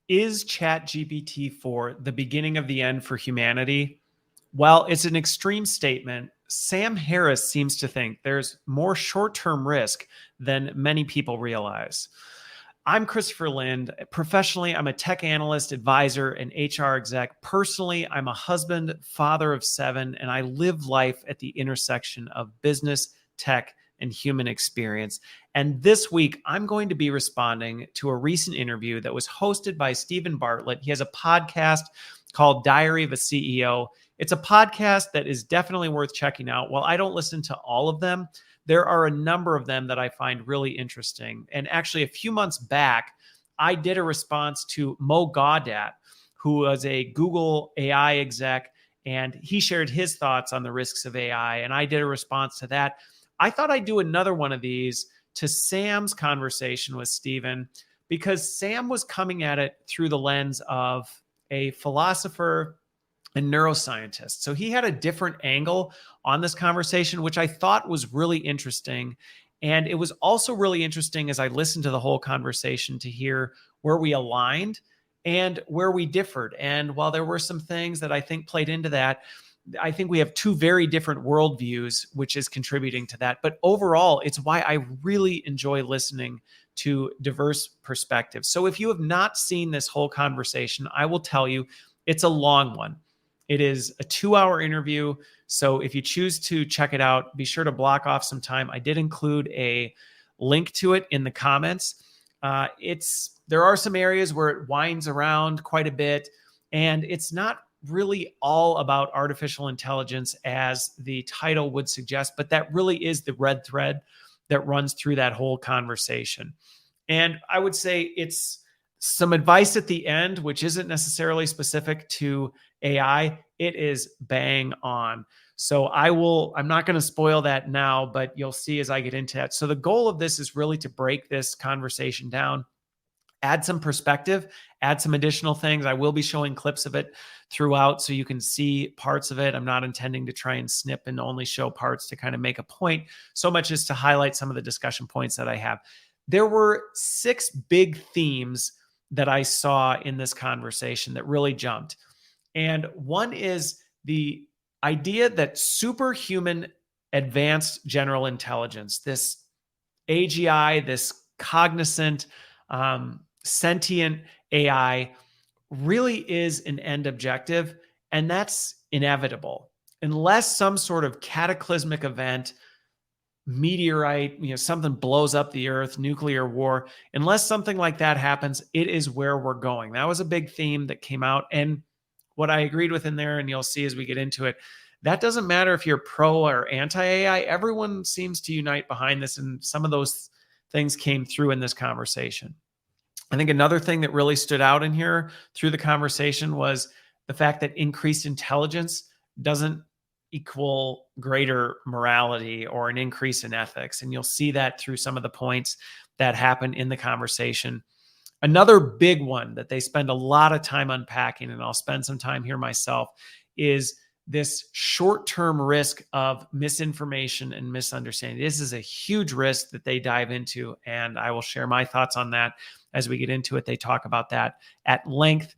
Is ChatGPT4 the beginning of the end for humanity? Well, it's an extreme statement. Sam Harris seems to think there's more short-term risk than many people realize. I'm Christopher Lind. Professionally, I'm a tech analyst, advisor, and HR exec. Personally, I'm a husband, father of 7, and I live life at the intersection of business, tech, and human experience. And this week, I'm going to be responding to a recent interview that was hosted by Stephen Bartlett. He has a podcast called Diary of a CEO. It's a podcast that is definitely worth checking out. While I don't listen to all of them, there are a number of them that I find really interesting. And actually, a few months back, I did a response to Mo Gaudat, who was a Google AI exec, and he shared his thoughts on the risks of AI. And I did a response to that. I thought I'd do another one of these to Sam's conversation with Stephen, because Sam was coming at it through the lens of a philosopher and neuroscientist. So he had a different angle on this conversation, which I thought was really interesting. And it was also really interesting as I listened to the whole conversation to hear where we aligned and where we differed. And while there were some things that I think played into that, I think we have two very different worldviews, which is contributing to that. But overall, it's why I really enjoy listening to diverse perspectives. So if you have not seen this whole conversation, I will tell you it's a long one. It is a 2-hour interview. So if you choose to check it out, be sure to block off some time. I did include a link to it in the comments. There are some areas where it winds around quite a bit, and it's not really all about artificial intelligence as the title would suggest, but that really is the red thread that runs through that whole conversation. And I would say it's some advice at the end, which isn't necessarily specific to AI. It is bang on. So I'm not going to spoil that now, but you'll see as I get into that. So the goal of this is really to break this conversation down, add some perspective, add some additional things. I will be showing clips of it throughout so you can see parts of it. I'm not intending to try and snip and only show parts to kind of make a point, so much as to highlight some of the discussion points that I have. There were 6 big themes that I saw in this conversation that really jumped. And one is the idea that superhuman advanced general intelligence, this AGI, this cognizant, sentient AI, really is an end objective, and that's inevitable. Unless some sort of cataclysmic event, meteorite, something blows up the earth, nuclear war, unless something like that happens, it is where we're going. That was a big theme that came out. And what I agreed with in there, and you'll see as we get into it, that doesn't matter if you're pro or anti-AI. Everyone seems to unite behind this, and some of those things came through in this conversation. I think another thing that really stood out in here through the conversation was the fact that increased intelligence doesn't equal greater morality or an increase in ethics. And you'll see that through some of the points that happen in the conversation. Another big one that they spend a lot of time unpacking, and I'll spend some time here myself, is this short-term risk of misinformation and misunderstanding. This is a huge risk that they dive into, and I will share my thoughts on that as we get into it. They talk about that at length.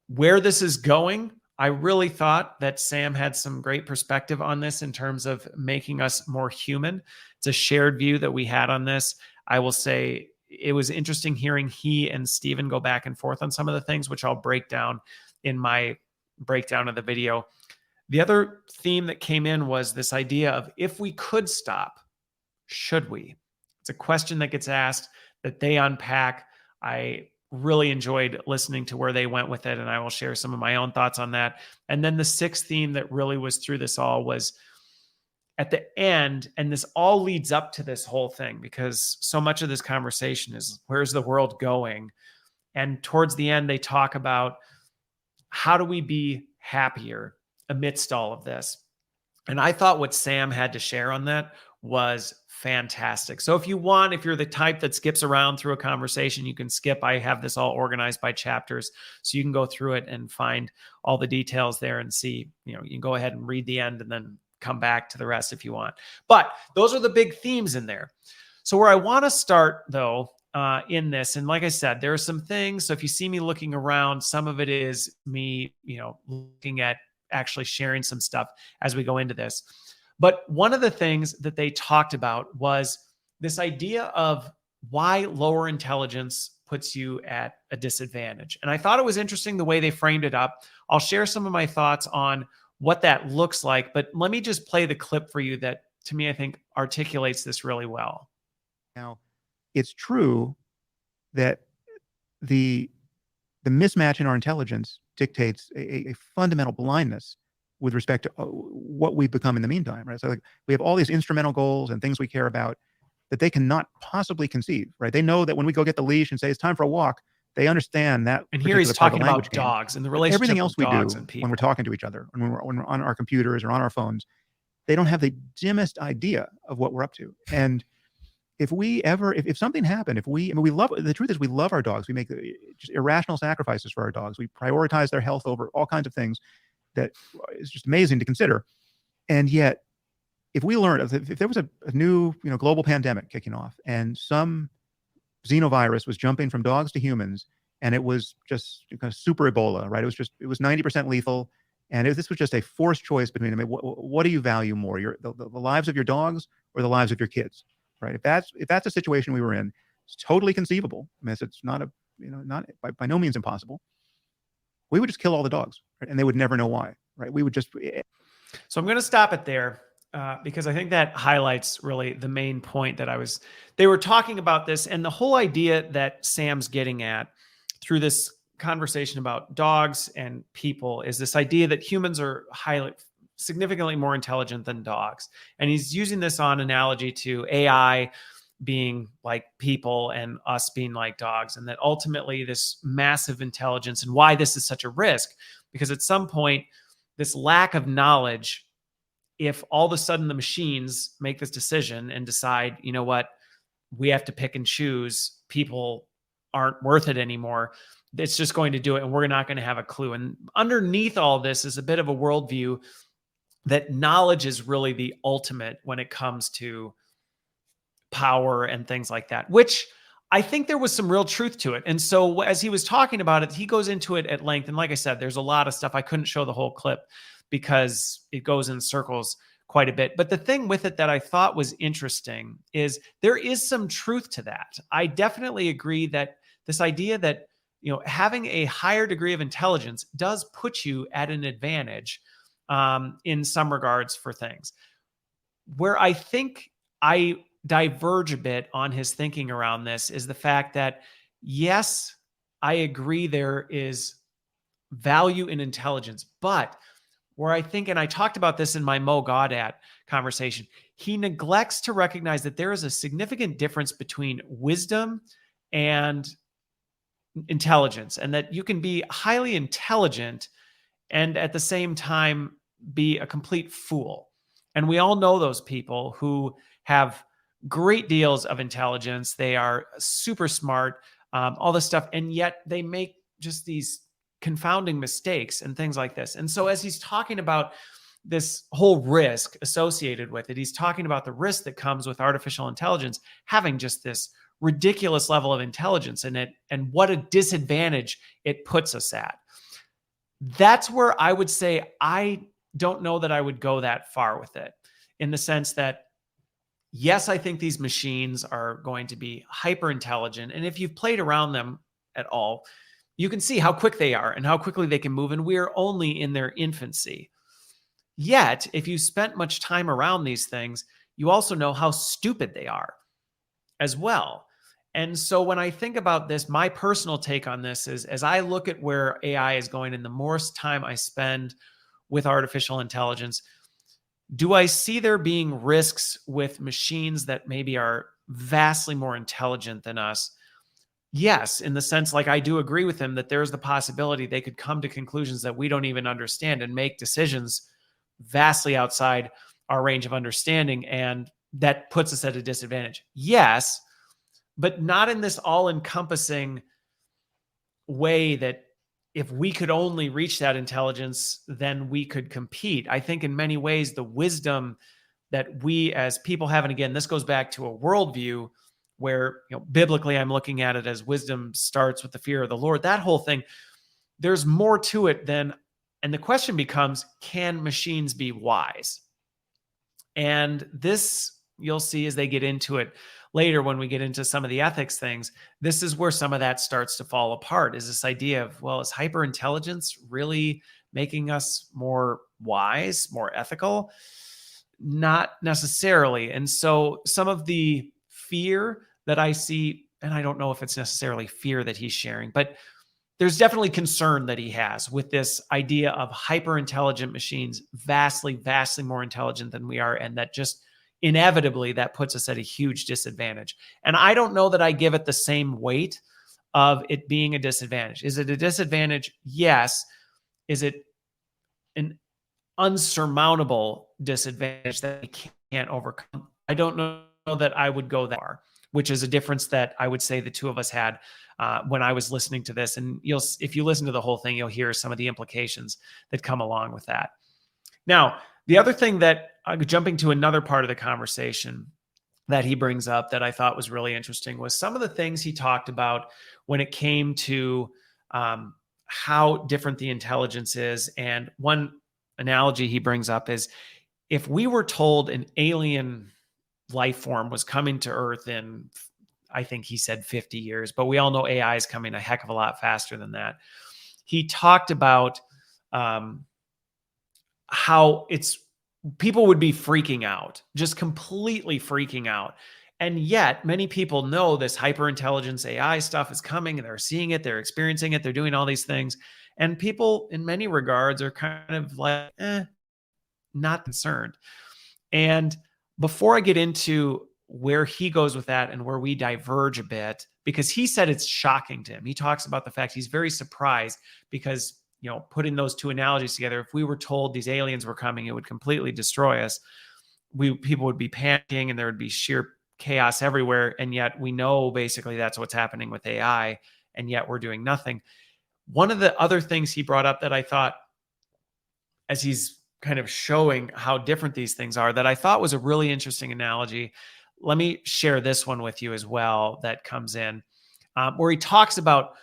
Where this is going, I really thought that Sam had some great perspective on this in terms of making us more human. It's a shared view that we had on this. I will say it was interesting hearing he and Stephen go back and forth on some of the things, which I'll break down in my breakdown of the video. The other theme that came in was this idea of, if we could stop, should we? It's a question that gets asked that they unpack. I really enjoyed listening to where they went with it, and I will share some of my own thoughts on that. And then the 6th theme that really was through this all was at the end, and this all leads up to this whole thing, because so much of this conversation is, where's the world going? And towards the end, they talk about, how do we be happier amidst all of this? And I thought what Sam had to share on that was fantastic. So if you're the type that skips around through a conversation, you can skip. I have this all organized by chapters, so you can go through it and find all the details there and see, you can go ahead and read the end and then come back to the rest if you want. But those are the big themes in there. So where I want to start, though, in this. And like I said, there are some things. So if you see me looking around, some of it is me, looking at actually sharing some stuff as we go into this. But one of the things that they talked about was this idea of why lower intelligence puts you at a disadvantage. And I thought it was interesting the way they framed it up. I'll share some of my thoughts on what that looks like, but let me just play the clip for you that to me, I think articulates this really well. Now, it's true that the mismatch in our intelligence dictates a fundamental blindness with respect to what we've become in the meantime, right? So like, we have all these instrumental goals and things we care about that they cannot possibly conceive, right? They know that when we go get the leash and say it's time for a walk, they understand that And here he's particular part of talking the language about game. dogs and the But everything relationship else of we dogs do and when we're people. talking to each other, when we're on our computers or on our phones, they don't have the dimmest idea of what we're up to. And if something happened, we love, the truth is we love our dogs. We make just irrational sacrifices for our dogs. We prioritize their health over all kinds of things that is just amazing to consider. And yet, if there was a new, global pandemic kicking off and some xenovirus was jumping from dogs to humans, and it was just kind of super Ebola, right? It was 90% lethal. And this was just a forced choice between them. What do you value more, the lives of your dogs or the lives of your kids? Right? If that's a situation we were in, it's totally conceivable. I mean, it's not not by no means impossible. We would just kill all the dogs, right? And they would never know why, right? We would just. So I'm going to stop it there because I think that highlights really the main point they were talking about this, and the whole idea that Sam's getting at through this conversation about dogs and people is this idea that humans are significantly more intelligent than dogs. And he's using this on analogy to AI being like people and us being like dogs. And that ultimately this massive intelligence and why this is such a risk, because at some point, this lack of knowledge, if all of a sudden the machines make this decision and decide, you know what, we have to pick and choose, people aren't worth it anymore, it's just going to do it. And we're not going to have a clue. And underneath all this is a bit of a worldview that knowledge is really the ultimate when it comes to power and things like that, which I think there was some real truth to it. And so as he was talking about it, he goes into it at length. And like I said, there's a lot of stuff. I couldn't show the whole clip because it goes in circles quite a bit. But the thing with it that I thought was interesting is there is some truth to that. I definitely agree that this idea that, having a higher degree of intelligence does put you at an advantage in some regards for things. Where I think I diverge a bit on his thinking around this is the fact that, yes, I agree there is value in intelligence, but where I think, and I talked about this in my Mo Gaudat conversation, he neglects to recognize that there is a significant difference between wisdom and intelligence, and that you can be highly intelligent and at the same time be a complete fool. And we all know those people who have great deals of intelligence. They are super smart, all this stuff, and yet they make just these confounding mistakes and things like this. And so as he's talking about this whole risk associated with it, he's talking about the risk that comes with artificial intelligence having just this ridiculous level of intelligence in it and what a disadvantage it puts us at. That's where I would say I don't know that I would go that far with it, in the sense that, yes, I think these machines are going to be hyper intelligent. And if you've played around them at all, you can see how quick they are and how quickly they can move. And we are only in their infancy. Yet, if you spent much time around these things, you also know how stupid they are as well. And so when I think about this, my personal take on this is, as I look at where AI is going and the more time I spend with artificial intelligence, do I see there being risks with machines that maybe are vastly more intelligent than us? Yes, in the sense, like, I do agree with him that there's the possibility they could come to conclusions that we don't even understand and make decisions vastly outside our range of understanding. And that puts us at a disadvantage. Yes, but not in this all-encompassing way that if we could only reach that intelligence, then we could compete. I think in many ways, the wisdom that we as people have, and again, this goes back to a worldview, where, biblically I'm looking at it as wisdom starts with the fear of the Lord, that whole thing, there's more to it than, and the question becomes, can machines be wise? And this, you'll see as they get into it later, when we get into some of the ethics things, this is where some of that starts to fall apart, is this idea of, well, is hyperintelligence really making us more wise, more ethical? Not necessarily. And so some of the fear that I see, and I don't know if it's necessarily fear that he's sharing, but there's definitely concern that he has with this idea of hyper intelligent machines, vastly, vastly more intelligent than we are. And that just inevitably that puts us at a huge disadvantage. And I don't know that I give it the same weight of it being a disadvantage. Is it a disadvantage? Yes. Is it an unsurmountable disadvantage that we can't overcome? I don't know that I would go that far, which is a difference that I would say the two of us had when I was listening to this. And if you listen to the whole thing, you'll hear some of the implications that come along with that. Now, the other thing that jumping to another part of the conversation that he brings up that I thought was really interesting was some of the things he talked about when it came to how different the intelligence is. And one analogy he brings up is, if we were told an alien life form was coming to Earth in, I think he said 50 years, but we all know AI is coming a heck of a lot faster than that. He talked about how people would be freaking out, just completely freaking out. And yet many people know this hyperintelligence AI stuff is coming, and they're seeing it, they're experiencing it, they're doing all these things. And people in many regards are kind of like, not concerned. And before I get into where he goes with that and where we diverge a bit, because he said it's shocking to him. He talks about the fact he's very surprised because, putting those two analogies together, if we were told these aliens were coming, it would completely destroy us. People would be panicking and there would be sheer chaos everywhere. And yet we know basically that's what's happening with AI, and yet we're doing nothing. One of the other things he brought up that I thought, as he's kind of showing how different these things are, that I thought was a really interesting analogy. Let me share this one with you as well that comes in, where he talks about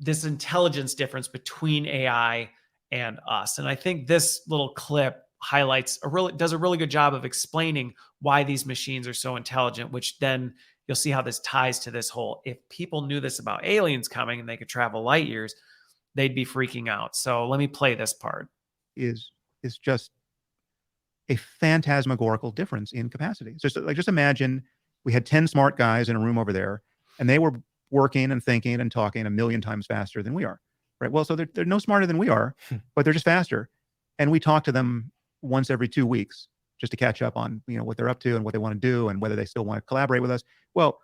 this intelligence difference between AI and us. And I think this little clip does a really good job of explaining why these machines are so intelligent, which then you'll see how this ties to this whole, if people knew this about aliens coming and they could travel light years, they'd be freaking out. So let me play this part. Is just a phantasmagorical difference in capacity. Just imagine we had 10 smart guys in a room over there, and they were working and thinking and talking a million times faster than we are, right? Well, so they're no smarter than we are, but they're just faster. And we talk to them once every 2 weeks just to catch up on, what they're up to and what they want to do and whether they still want to collaborate with us. Well,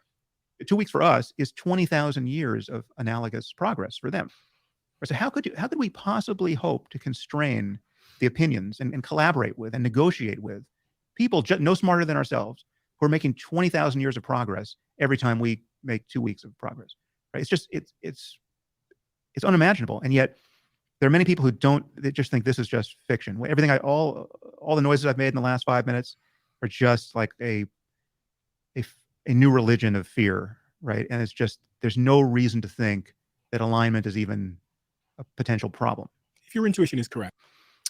2 weeks for us is 20,000 years of analogous progress for them. So how could we possibly hope to constrain the opinions and collaborate with and negotiate with people no smarter than ourselves, who are making 20,000 years of progress every time we make 2 weeks of progress, right? It's just, it's unimaginable. And yet there are many people that just think this is just fiction. All the noises I've made in the last 5 minutes are just like a new religion of fear, right? And it's just, there's no reason to think that alignment is even a potential problem. If your intuition is correct.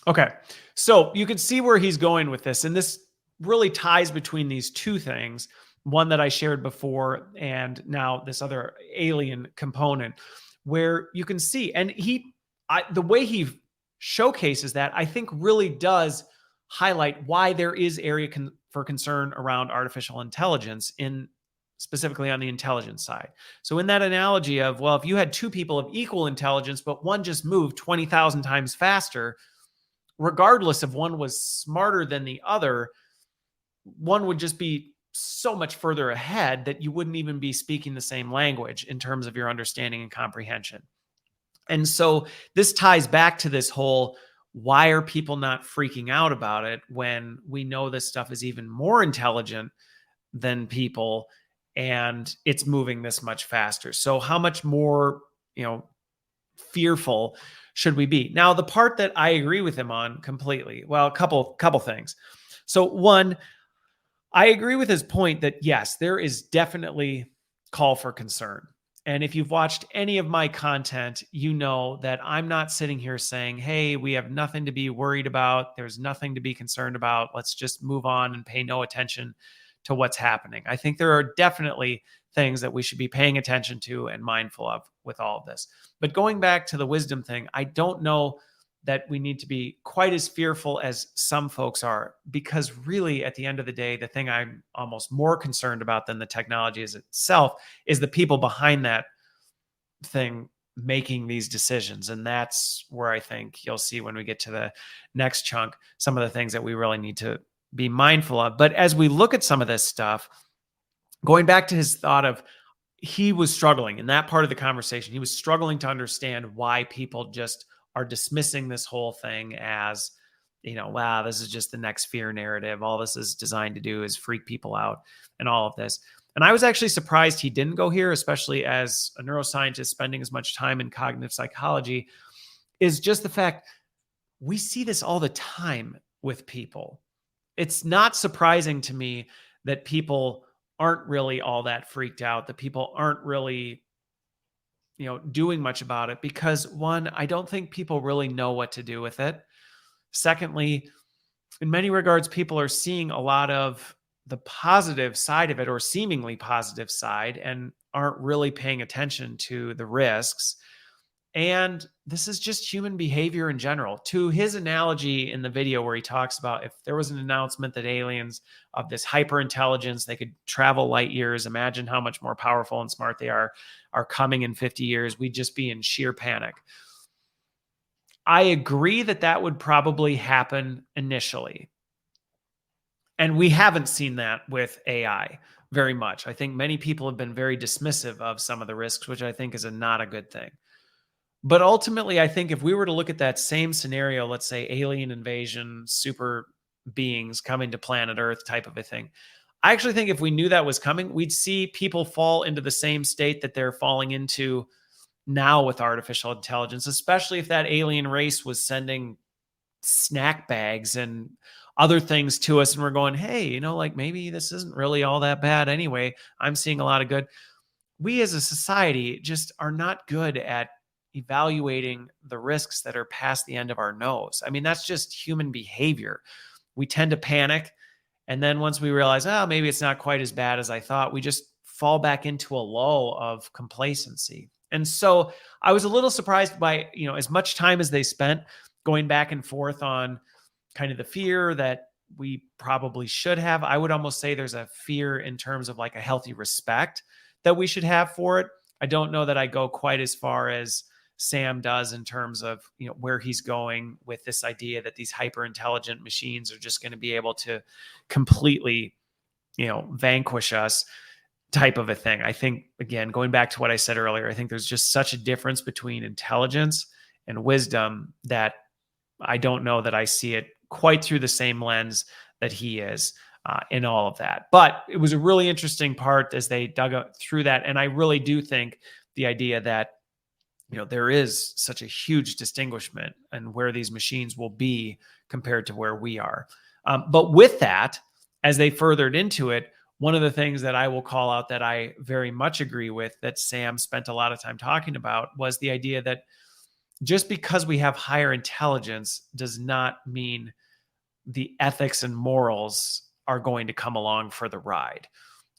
Okay. So you can see where he's going with this. And this really ties between these two things, one that I shared before, and now this other alien component, where you can see, and the way he showcases that, I think really does highlight why there is area for concern around artificial intelligence, specifically on the intelligence side. So in that analogy of, well, if you had two people of equal intelligence, but one just moved 20,000 times faster, regardless if one was smarter than the other, one would just be so much further ahead that you wouldn't even be speaking the same language in terms of your understanding and comprehension. And so this ties back to this whole, why are people not freaking out about it when we know this stuff is even more intelligent than people and it's moving this much faster? So how much more, fearful should we be? Now, the part that I agree with him on completely, well, a couple things. So one, I agree with his point that yes, there is definitely call for concern. And if you've watched any of my content, you know that I'm not sitting here saying, hey, we have nothing to be worried about. There's nothing to be concerned about. Let's just move on and pay no attention to what's happening. I think there are definitely things that we should be paying attention to and mindful of with all of this. But going back to the wisdom thing, I don't know that we need to be quite as fearful as some folks are, because really at the end of the day, the thing I'm almost more concerned about than the technology as itself is the people behind that thing making these decisions. And that's where I think you'll see when we get to the next chunk, some of the things that we really need to be mindful of. But as we look at some of this stuff, going back to his thought of, he was struggling in that part of the conversation. He was struggling to understand why people just are dismissing this whole thing as, wow, this is just the next fear narrative. All this is designed to do is freak people out and all of this. And I was actually surprised he didn't go here, especially as a neuroscientist spending as much time in cognitive psychology, is just the fact we see this all the time with people. It's not surprising to me that people aren't really all that freaked out, that people aren't really, doing much about it, because one, I don't think people really know what to do with it. Secondly, in many regards, people are seeing a lot of the positive side of it, or seemingly positive side, and aren't really paying attention to the risks. And this is just human behavior in general. To his analogy in the video where he talks about if there was an announcement that aliens of this hyper intelligence, they could travel light years, imagine how much more powerful and smart they are coming in 50 years, we'd just be in sheer panic. I agree that that would probably happen initially. And we haven't seen that with AI very much. I think many people have been very dismissive of some of the risks, which I think is not a good thing. But ultimately, I think if we were to look at that same scenario, let's say alien invasion, super beings coming to planet Earth type of a thing, I actually think if we knew that was coming, we'd see people fall into the same state that they're falling into now with artificial intelligence, especially if that alien race was sending snack bags and other things to us. And we're going, hey, like maybe this isn't really all that bad anyway. I'm seeing a lot of good. We as a society just are not good at evaluating the risks that are past the end of our nose. I mean, that's just human behavior. We tend to panic. And then once we realize, oh, maybe it's not quite as bad as I thought, we just fall back into a lull of complacency. And so I was a little surprised by, as much time as they spent going back and forth on kind of the fear that we probably should have. I would almost say there's a fear in terms of like a healthy respect that we should have for it. I don't know that I go quite as far as Sam does in terms of where he's going with this idea that these hyper intelligent machines are just going to be able to completely vanquish us type of a thing. I think, again, going back to what I said earlier, I think there's just such a difference between intelligence and wisdom that I don't know that I see it quite through the same lens that he is in all of that. But it was a really interesting part as they dug through that. And I really do think the idea that there is such a huge distinguishment in where these machines will be compared to where we are. But with that, as they furthered into it, one of the things that I will call out that I very much agree with, that Sam spent a lot of time talking about, was the idea that just because we have higher intelligence does not mean the ethics and morals are going to come along for the ride.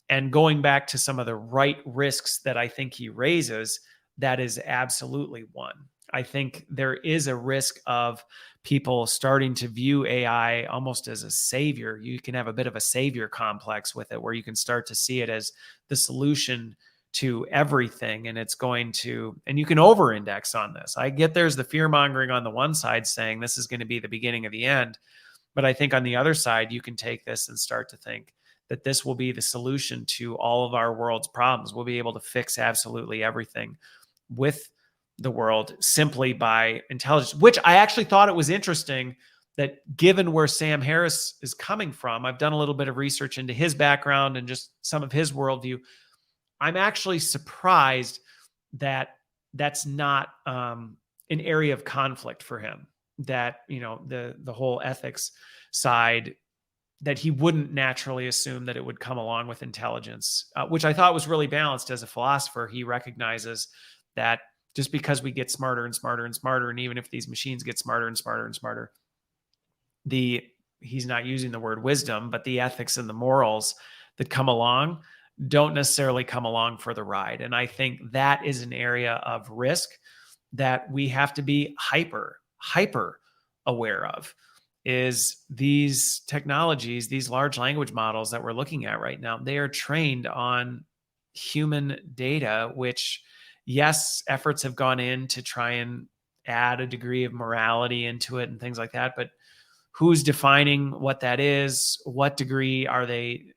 And going back to some of the right risks that I think he raises, that is absolutely one. I think there is a risk of people starting to view AI almost as a savior. You can have a bit of a savior complex with it, where you can start to see it as the solution to everything. And it's going to, and you can over index on this. I get there's the fear mongering on the one side saying this is going to be the beginning of the end. But I think on the other side, you can take this and start to think that this will be the solution to all of our world's problems. We'll be able to fix absolutely everything with the world simply by intelligence, which I actually thought it was interesting that, given where Sam Harris is coming from, I've done a little bit of research into his background and just some of his worldview. I'm actually surprised that that's not an area of conflict for him, that, the whole ethics side that he wouldn't naturally assume that it would come along with intelligence, which I thought was really balanced as a philosopher. He recognizes that just because we get smarter and smarter and smarter, and even if these machines get smarter and smarter and smarter, he's not using the word wisdom, but the ethics and the morals that come along don't necessarily come along for the ride. And I think that is an area of risk that we have to be hyper aware of. Is these technologies, these large language models that we're looking at right now, they are trained on human data, which, yes, efforts have gone in to try and add a degree of morality into it and things like that. But who's defining what that is? What degree are they,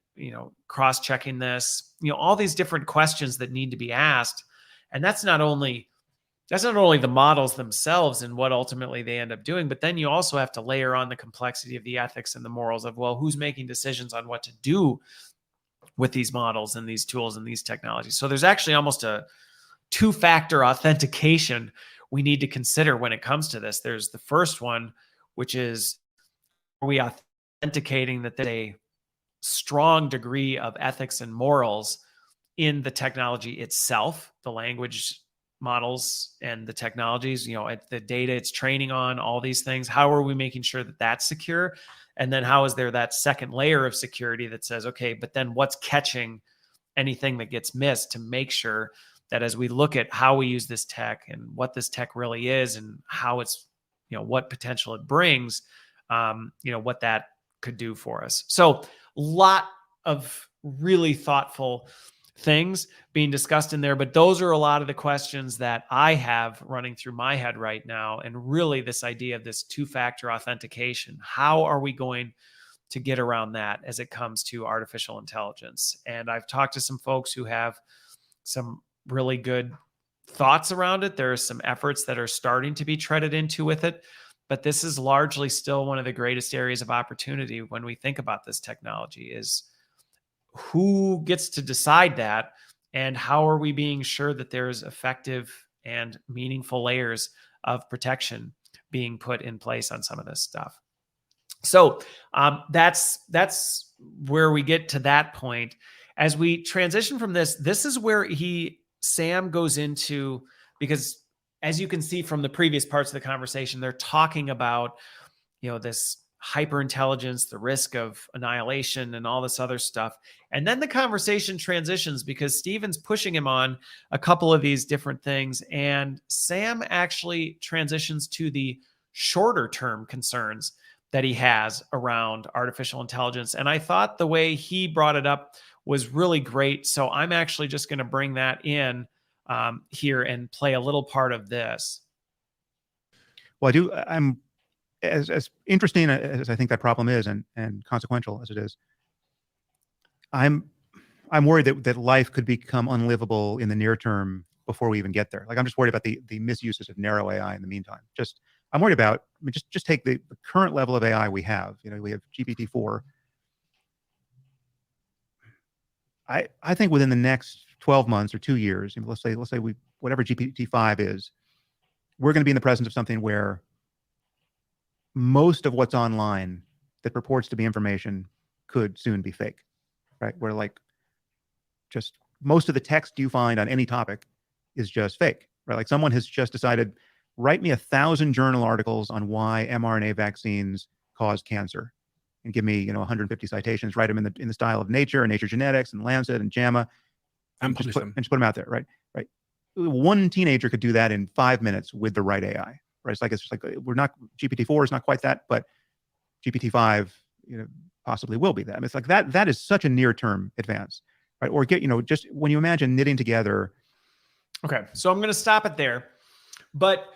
cross-checking this? All these different questions that need to be asked. And that's not only the models themselves and what ultimately they end up doing, but then you also have to layer on the complexity of the ethics and the morals of, well, who's making decisions on what to do with these models and these tools and these technologies. So there's actually almost a two-factor authentication we need to consider when it comes to this. There's the first one, which is, are we authenticating that there's a strong degree of ethics and morals in the technology itself, the language models and the technologies, the data it's training on, all these things? How are we making sure that that's secure? And then how is there that second layer of security that says, okay, but then what's catching anything that gets missed, to make sure that as we look at how we use this tech and what this tech really is and how it's, what potential it brings, what that could do for us. So a lot of really thoughtful things being discussed in there, but those are a lot of the questions that I have running through my head right now. And really this idea of this two-factor authentication, how are we going to get around that as it comes to artificial intelligence? And I've talked to some folks who have some really good thoughts around it. There are some efforts that are starting to be treaded into with it, but this is largely still one of the greatest areas of opportunity when we think about this technology, is who gets to decide that, and how are we being sure that there's effective and meaningful layers of protection being put in place on some of this stuff. So that's where we get to that point. As we transition from this is where Sam goes into, because as you can see from the previous parts of the conversation, they're talking about, this hyper intelligence, the risk of annihilation and all this other stuff. And then the conversation transitions because Stephen's pushing him on a couple of these different things. And Sam actually transitions to the shorter term concerns that he has around artificial intelligence. And I thought the way he brought it up was really great. So I'm actually just going to bring that in here and play a little part of this. Well, I'm as interesting as I think that problem is, and consequential as it is, I'm worried that life could become unlivable in the near term before we even get there. Like, I'm just worried about the misuses of narrow AI in the meantime. I'm worried about, just take the current level of AI we have. We have GPT-4. I think within the next 12 months or 2 years, let's say whatever GPT-5 is, we're going to be in the presence of something where most of what's online that purports to be information could soon be fake, right? Where just most of the text you find on any topic is just fake, right? Like, someone has just decided, write me 1,000 journal articles on why mRNA vaccines cause cancer, and give me 150 citations. Write them in the style of Nature and Nature Genetics and Lancet and JAMA, and just put them out there, right? Right. One teenager could do that in 5 minutes with the right AI. Right? It's just like we're not, GPT-4 is not quite that, but GPT-5, possibly will be that. It's like that is such a near-term advance, right? Or just when you imagine knitting together. Okay, so I'm going to stop it there, but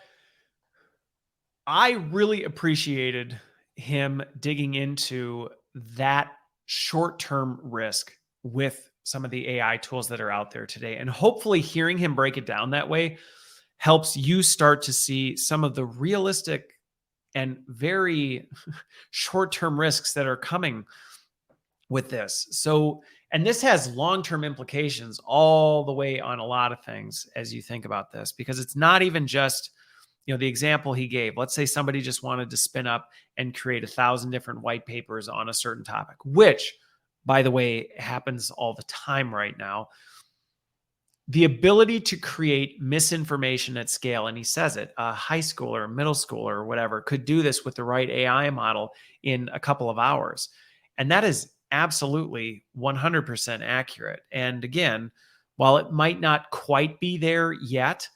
I really appreciated him digging into that short-term risk with some of the AI tools that are out there today, and hopefully hearing him break it down that way helps you start to see some of the realistic and very short-term risks that are coming with this. So, and this has long-term implications all the way on a lot of things as you think about this, because it's not even just the example he gave, let's say somebody just wanted to spin up and create 1,000 different white papers on a certain topic, which, by the way, happens all the time right now. The ability to create misinformation at scale, and he says it, a high schooler, middle schooler, or whatever, could do this with the right AI model in a couple of hours. And that is absolutely 100% accurate. And again, while it might not quite be there yet,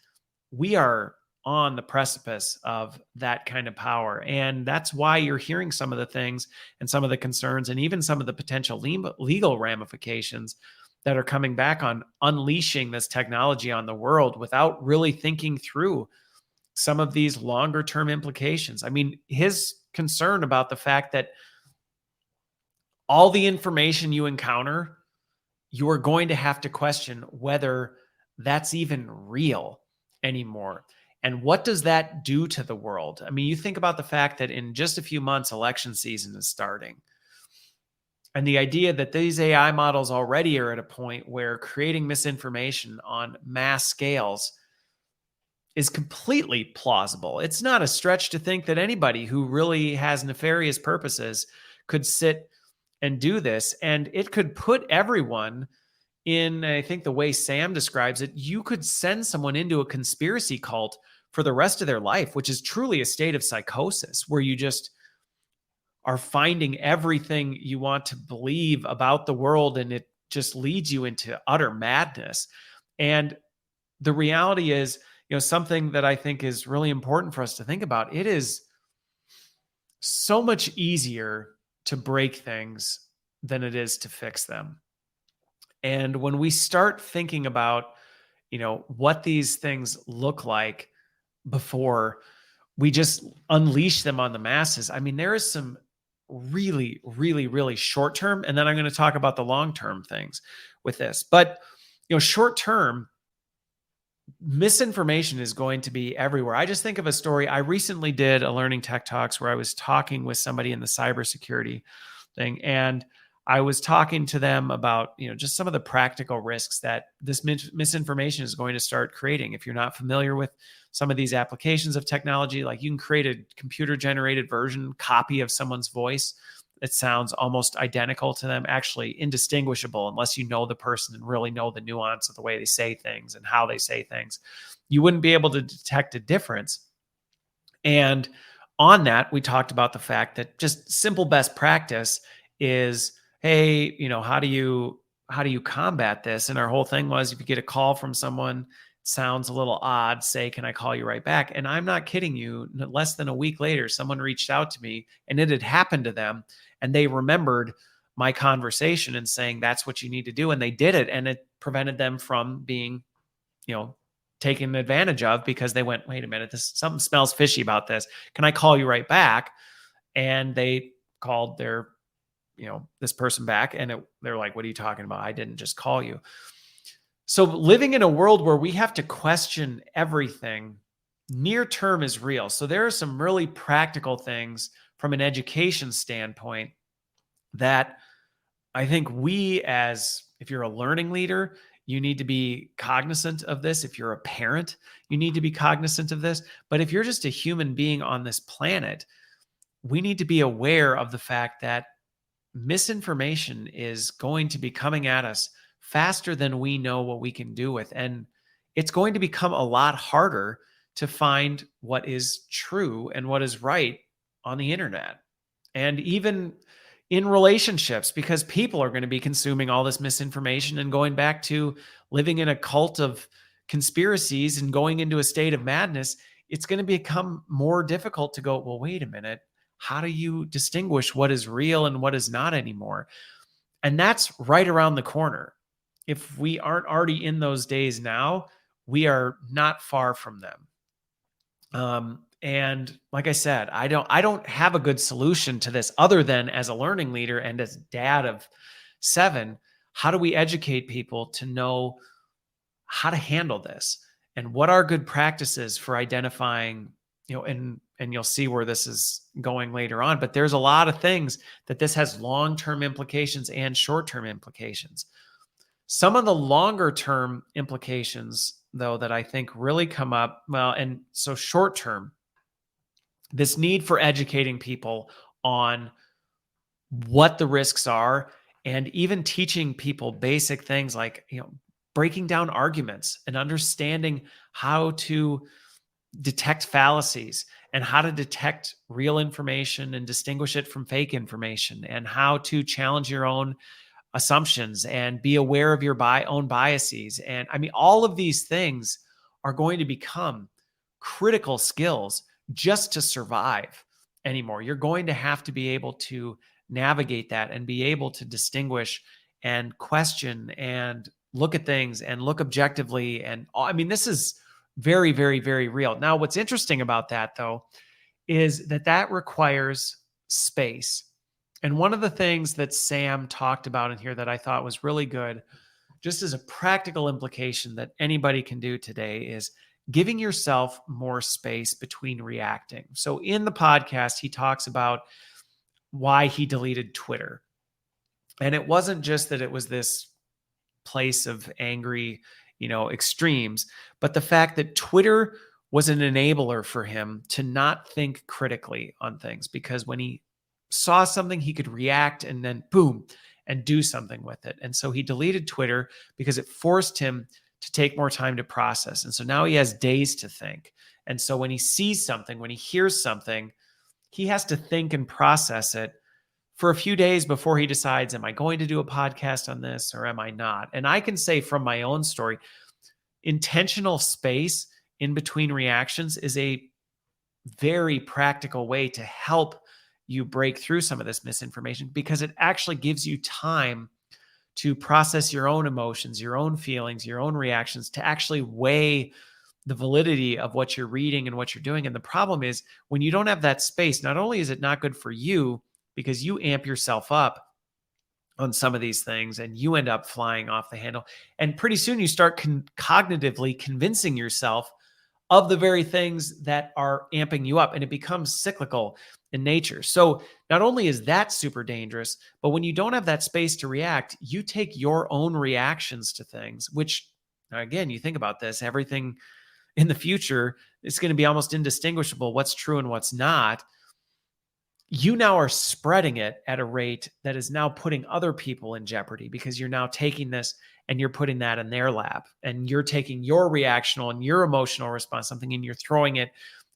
we are on the precipice of that kind of power. And that's why you're hearing some of the things and some of the concerns and even some of the potential legal ramifications that are coming back on unleashing this technology on the world without really thinking through some of these longer term implications. I mean, his concern about the fact that all the information you encounter, you are going to have to question whether that's even real anymore. And what does that do to the world? I mean, you think about the fact that in just a few months, election season is starting. And the idea that these AI models already are at a point where creating misinformation on mass scales is completely plausible. It's not a stretch to think that anybody who really has nefarious purposes could sit and do this. And it could put everyone in, I think, the way Sam describes it, you could send someone into a conspiracy cult for the rest of their life, which is truly a state of psychosis where you just are finding everything you want to believe about the world, and it just leads you into utter madness. And the reality is, something that I think is really important for us to think about. It is so much easier to break things than it is to fix them. And when we start thinking about, what these things look like before we just unleash them on the masses, I mean, there is some really, really, really short term. And then I'm going to talk about the long term things with this. But, short term, misinformation is going to be everywhere. I just think of a story. I recently did a Learning Tech Talks where I was talking with somebody in the cybersecurity thing, and I was talking to them about, just some of the practical risks that this misinformation is going to start creating. If you're not familiar with some of these applications of technology, like you can create a computer generated copy of someone's voice. It sounds almost identical to them, actually indistinguishable, unless you know the person and really know the nuance of the way they say things and how they say things. You wouldn't be able to detect a difference. And on that, we talked about the fact that just simple best practice is, hey, how do you combat this? And our whole thing was, if you get a call from someone, sounds a little odd, say, can I call you right back? And I'm not kidding you, less than a week later, someone reached out to me and it had happened to them. And they remembered my conversation and saying, that's what you need to do. And they did it. And it prevented them from being, taken advantage of, because they went, wait a minute, something smells fishy about this. Can I call you right back? And they called their, this person back, and they're like, what are you talking about? I didn't just call you. So living in a world where we have to question everything, near term is real. So there are some really practical things from an education standpoint that I think if you're a learning leader, you need to be cognizant of this. If you're a parent, you need to be cognizant of this. But if you're just a human being on this planet, we need to be aware of the fact that misinformation is going to be coming at us faster than we know what we can do with. And it's going to become a lot harder to find what is true and what is right on the internet. And even in relationships, because people are going to be consuming all this misinformation and going back to living in a cult of conspiracies and going into a state of madness, it's going to become more difficult to go, well, wait a minute, how do you distinguish what is real and what is not anymore? And that's right around the corner. If we aren't already in those days now, we are not far from them. And like I said, I don't have a good solution to this other than, as a learning leader and as dad of 7, how do we educate people to know how to handle this and what are good practices for identifying, and you'll see where this is going later on, but there's a lot of things that this has long-term implications and short-term implications. Some of the longer term implications, though, that I think really come up, well, and so short term, this need for educating people on what the risks are, and even teaching people basic things like, breaking down arguments and understanding how to detect fallacies and how to detect real information and distinguish it from fake information, and how to challenge your own assumptions and be aware of your own biases. And I mean, all of these things are going to become critical skills just to survive anymore. You're going to have to be able to navigate that and be able to distinguish and question and look at things and look objectively. And I mean, this is very, very, very real. Now, what's interesting about that, though, is that requires space. And one of the things that Sam talked about in here that I thought was really good, just as a practical implication that anybody can do today, is giving yourself more space between reacting. So in the podcast, he talks about why he deleted Twitter. And it wasn't just that it was this place of angry, extremes, but the fact that Twitter was an enabler for him to not think critically on things, because when he saw something, he could react and then boom, and do something with it. And so he deleted Twitter because it forced him to take more time to process. And so now he has days to think. And so when he sees something, when he hears something, he has to think and process it for a few days before he decides, am I going to do a podcast on this or am I not? And I can say from my own story, intentional space in between reactions is a very practical way to help you break through some of this misinformation, because it actually gives you time to process your own emotions, your own feelings, your own reactions, to actually weigh the validity of what you're reading and what you're doing. And the problem is, when you don't have that space, not only is it not good for you, because you amp yourself up on some of these things and you end up flying off the handle. And pretty soon you start cognitively convincing yourself of the very things that are amping you up, and it becomes cyclical in nature. So not only is that super dangerous, but when you don't have that space to react, you take your own reactions to things, which, again, you think about this, everything in the future is going to be almost indistinguishable what's true and what's not. You now are spreading it at a rate that is now putting other people in jeopardy, because you're now taking this and you're putting that in their lap, and you're taking your reactional and your emotional response, something, and you're throwing it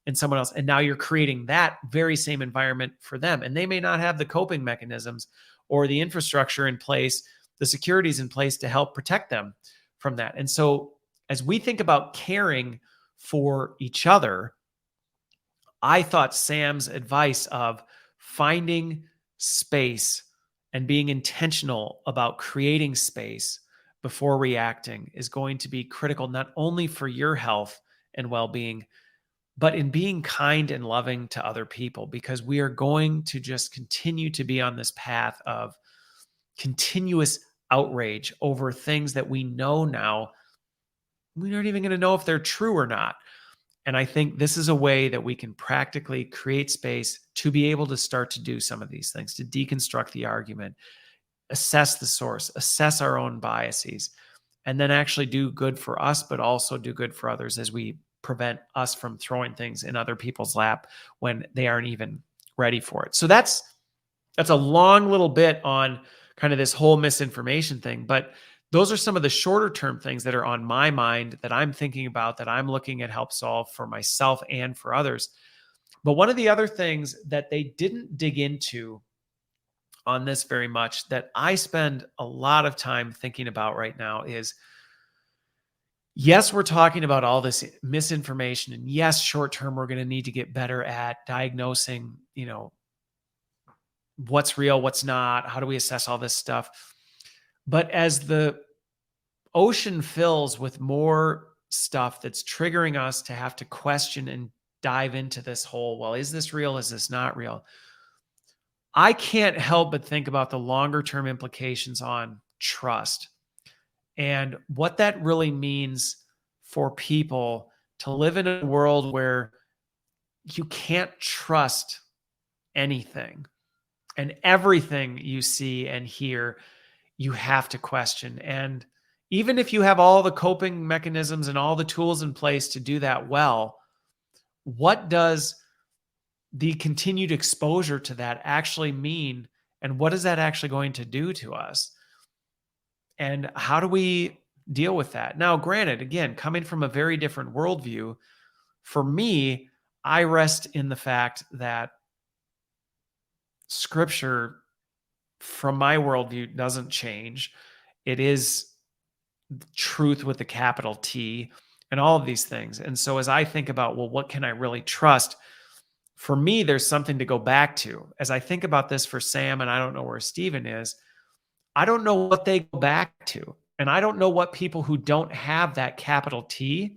in someone else. And now you're creating that very same environment for them. And they may not have the coping mechanisms or the infrastructure in place, the securities in place to help protect them from that. And so as we think about caring for each other, I thought Sam's advice of finding space and being intentional about creating space before reacting is going to be critical, not only for your health and well-being, but in being kind and loving to other people, because we are going to just continue to be on this path of continuous outrage over things that we know now we aren't even going to know if they're true or not. And I think this is a way that we can practically create space to be able to start to do some of these things, to deconstruct the argument, assess the source, assess our own biases, and then actually do good for us, but also do good for others as we prevent us from throwing things in other people's lap when they aren't even ready for it. So that's a long little bit on kind of this whole misinformation thing, but those are some of the shorter term things that are on my mind that I'm thinking about, that I'm looking at help solve for myself and for others. But one of the other things that they didn't dig into on this very much, that I spend a lot of time thinking about right now, is yes, we're talking about all this misinformation, and yes, short term, we're going to need to get better at diagnosing, what's real, what's not, how do we assess all this stuff. But as the ocean fills with more stuff that's triggering us to have to question and dive into this whole, well, is this real? Is this not real? I can't help but think about the longer term implications on trust and what that really means for people to live in a world where you can't trust anything, and everything you see and hear, you have to question. And even if you have all the coping mechanisms and all the tools in place to do that well, what does the continued exposure to that actually mean? And what is that actually going to do to us? And how do we deal with that? Now, granted, again, coming from a very different worldview, for me, I rest in the fact that scripture, from my worldview, doesn't change. It is truth with a capital T and all of these things. And so as I think about, well, what can I really trust? For me, there's something to go back to. As I think about this for Sam, and I don't know where Stephen is, I don't know what they go back to. And I don't know what people who don't have that capital T,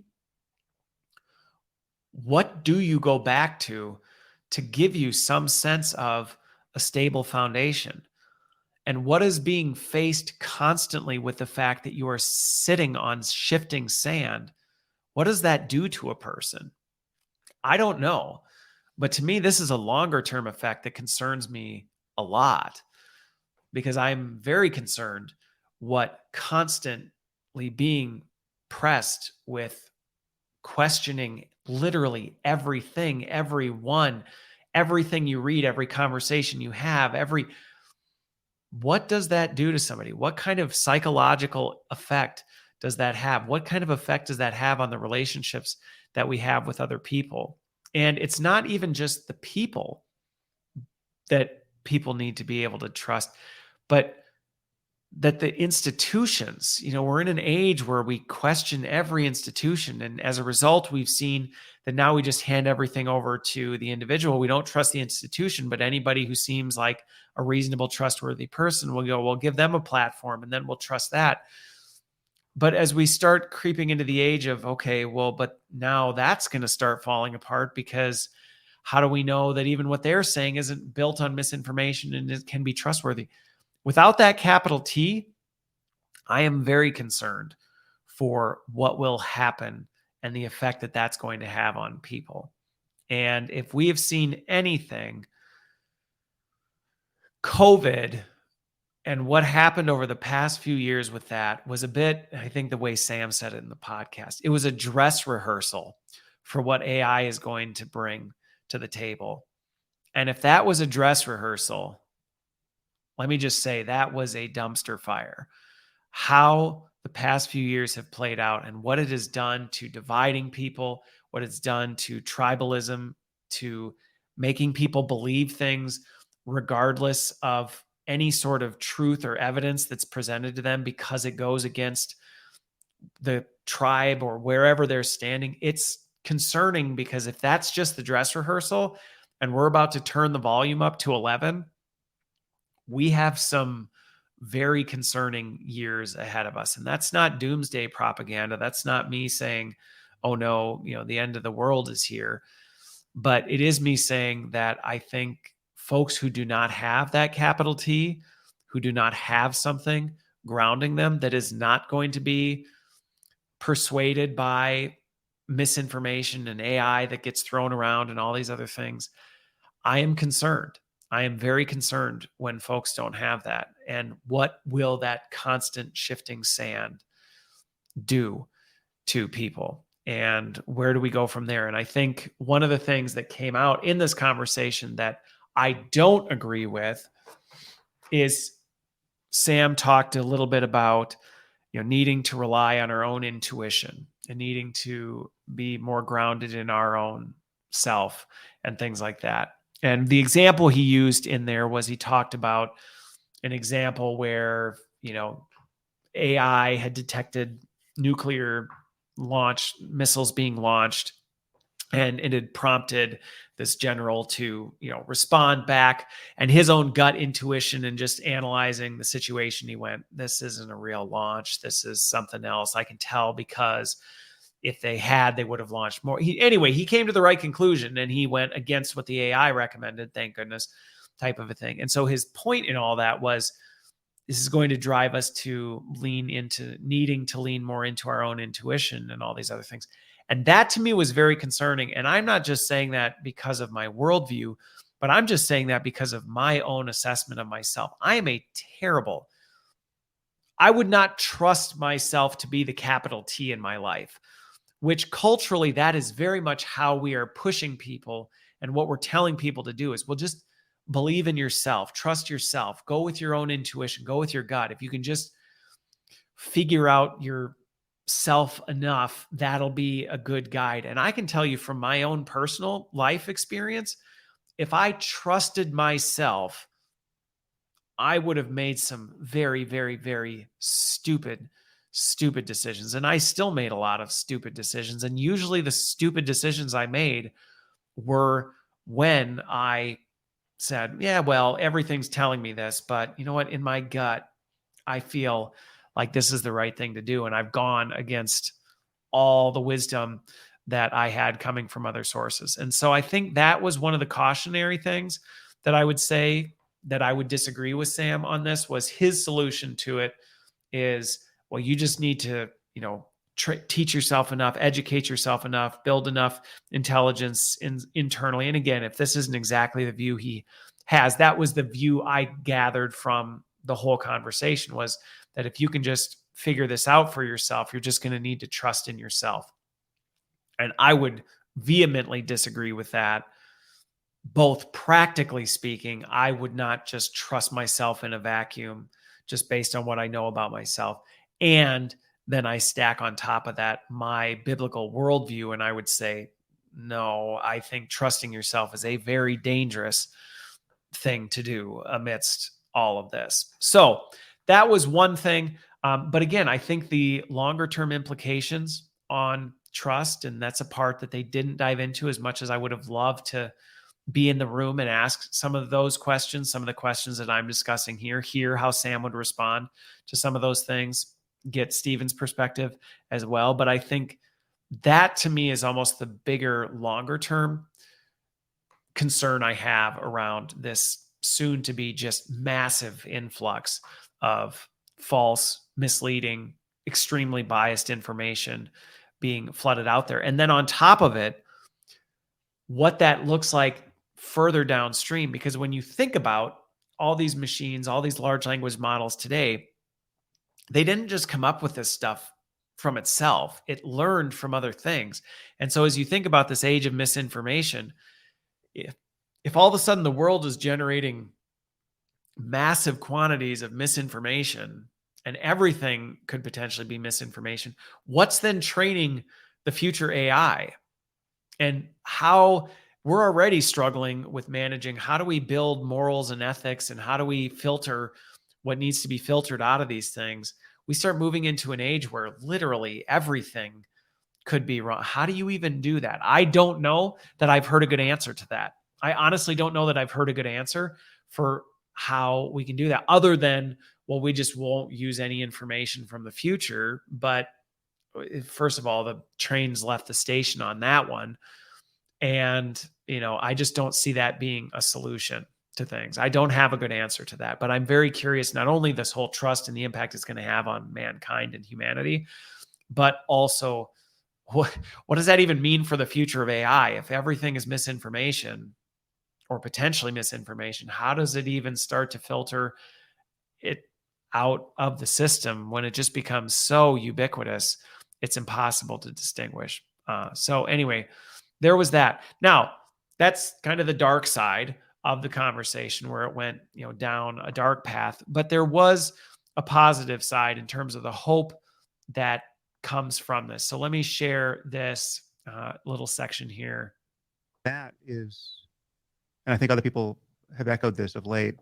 what do you go back to give you some sense of a stable foundation? And what is being faced constantly with the fact that you are sitting on shifting sand? What does that do to a person? I don't know. But to me, this is a longer term effect that concerns me a lot, because I'm very concerned what constantly being pressed with questioning literally everything, everyone, everything you read, every conversation you have, what does that do to somebody? What kind of psychological effect does that have? What kind of effect does that have on the relationships that we have with other people? And it's not even just the people that people need to be able to trust, but that the institutions, we're in an age where we question every institution. And as a result, we've seen that now we just hand everything over to the individual. We don't trust the institution, but anybody who seems like a reasonable, trustworthy person, we'll give them a platform, and then we'll trust that. But as we start creeping into the age of, okay, well, but now that's going to start falling apart, because how do we know that even what they're saying isn't built on misinformation and it can be trustworthy? Without that capital T, I am very concerned for what will happen and the effect that that's going to have on people. And if we have seen anything, COVID and what happened over the past few years with that was a bit, I think the way Sam said it in the podcast, it was a dress rehearsal for what AI is going to bring to the table. And if that was a dress rehearsal, let me just say that was a dumpster fire. How the past few years have played out and what it has done to dividing people, what it's done to tribalism, to making people believe things regardless of any sort of truth or evidence that's presented to them, because it goes against the tribe or wherever they're standing. It's concerning, because if that's just the dress rehearsal and we're about to turn the volume up to 11, we have some very concerning years ahead of us. And that's not doomsday propaganda. That's not me saying, oh no, the end of the world is here. But it is me saying that I think folks who do not have that capital T, who do not have something grounding them that is not going to be persuaded by misinformation and AI that gets thrown around and all these other things, I am concerned. I am very concerned when folks don't have that. And what will that constant shifting sand do to people? And where do we go from there? And I think one of the things that came out in this conversation that I don't agree with is Sam talked a little bit about, needing to rely on our own intuition and needing to be more grounded in our own self and things like that. And the example he used in there was, he talked about an example where, AI had detected nuclear launch missiles being launched, and it had prompted this general to, respond back, and his own gut intuition and just analyzing the situation, he went, this isn't a real launch. This is something else. I can tell, because if they would have launched more. He came to the right conclusion, and he went against what the AI recommended, thank goodness, type of a thing. And so his point in all that was, this is going to drive us to lean into needing to lean more into our own intuition and all these other things. And that to me was very concerning. And I'm not just saying that because of my worldview, but I'm just saying that because of my own assessment of myself. I am a terrible I would not trust myself to be the capital T in my life, which culturally, that is very much how we are pushing people. And what we're telling people to do is, well, just believe in yourself, trust yourself, go with your own intuition, go with your gut. If you can just figure out yourself enough, that'll be a good guide. And I can tell you from my own personal life experience, if I trusted myself, I would have made some very, very, very stupid decisions. And I still made a lot of stupid decisions. And usually the stupid decisions I made were when I said, yeah, well, everything's telling me this, but you know what? In my gut, I feel like this is the right thing to do. And I've gone against all the wisdom that I had coming from other sources. And so I think that was one of the cautionary things that I would say that I would disagree with Sam on this. Was his solution to it is, well, you just need to, teach yourself enough, educate yourself enough, build enough intelligence internally. And again, if this isn't exactly the view he has, that was the view I gathered from the whole conversation, was that if you can just figure this out for yourself, you're just going to need to trust in yourself. And I would vehemently disagree with that. Both practically speaking, I would not just trust myself in a vacuum just based on what I know about myself. And then I stack on top of that my biblical worldview, and I would say, no, I think trusting yourself is a very dangerous thing to do amidst all of this. So that was one thing. But again, I think the longer term implications on trust, and that's a part that they didn't dive into as much as I would have loved to be in the room and ask some of those questions, some of the questions that I'm discussing here, hear how Sam would respond to some of those things, get Stephen's perspective as well. But I think that to me is almost the bigger, longer term concern I have around this soon to be just massive influx of false, misleading, extremely biased information being flooded out there. And then on top of it, what that looks like further downstream, because when you think about all these machines, all these large language models today, they didn't just come up with this stuff from itself. It learned from other things. And so as you think about this age of misinformation, if all of a sudden the world is generating massive quantities of misinformation and everything could potentially be misinformation, what's then training the future AI? And how we're already struggling with managing, how do we build morals and ethics, and how do we filter what needs to be filtered out of these things? We start moving into an age where literally everything could be wrong. How do you even do that? I don't know that I've heard a good answer to that. I honestly don't know that I've heard a good answer for how we can do that, other than, well, we just won't use any information from the future. But first of all, the train's left the station on that one. And, I just don't see that being a solution to things. I don't have a good answer to that, but I'm very curious, not only this whole trust and the impact it's going to have on mankind and humanity, but also what does that even mean for the future of AI? If everything is misinformation or potentially misinformation, how does it even start to filter it out of the system when it just becomes so ubiquitous? It's impossible to distinguish. So anyway, there was that. Now, that's kind of the dark side of the conversation, where it went, down a dark path. But there was a positive side in terms of the hope that comes from this. So let me share this little section here. That is, and I think other people have echoed this of late.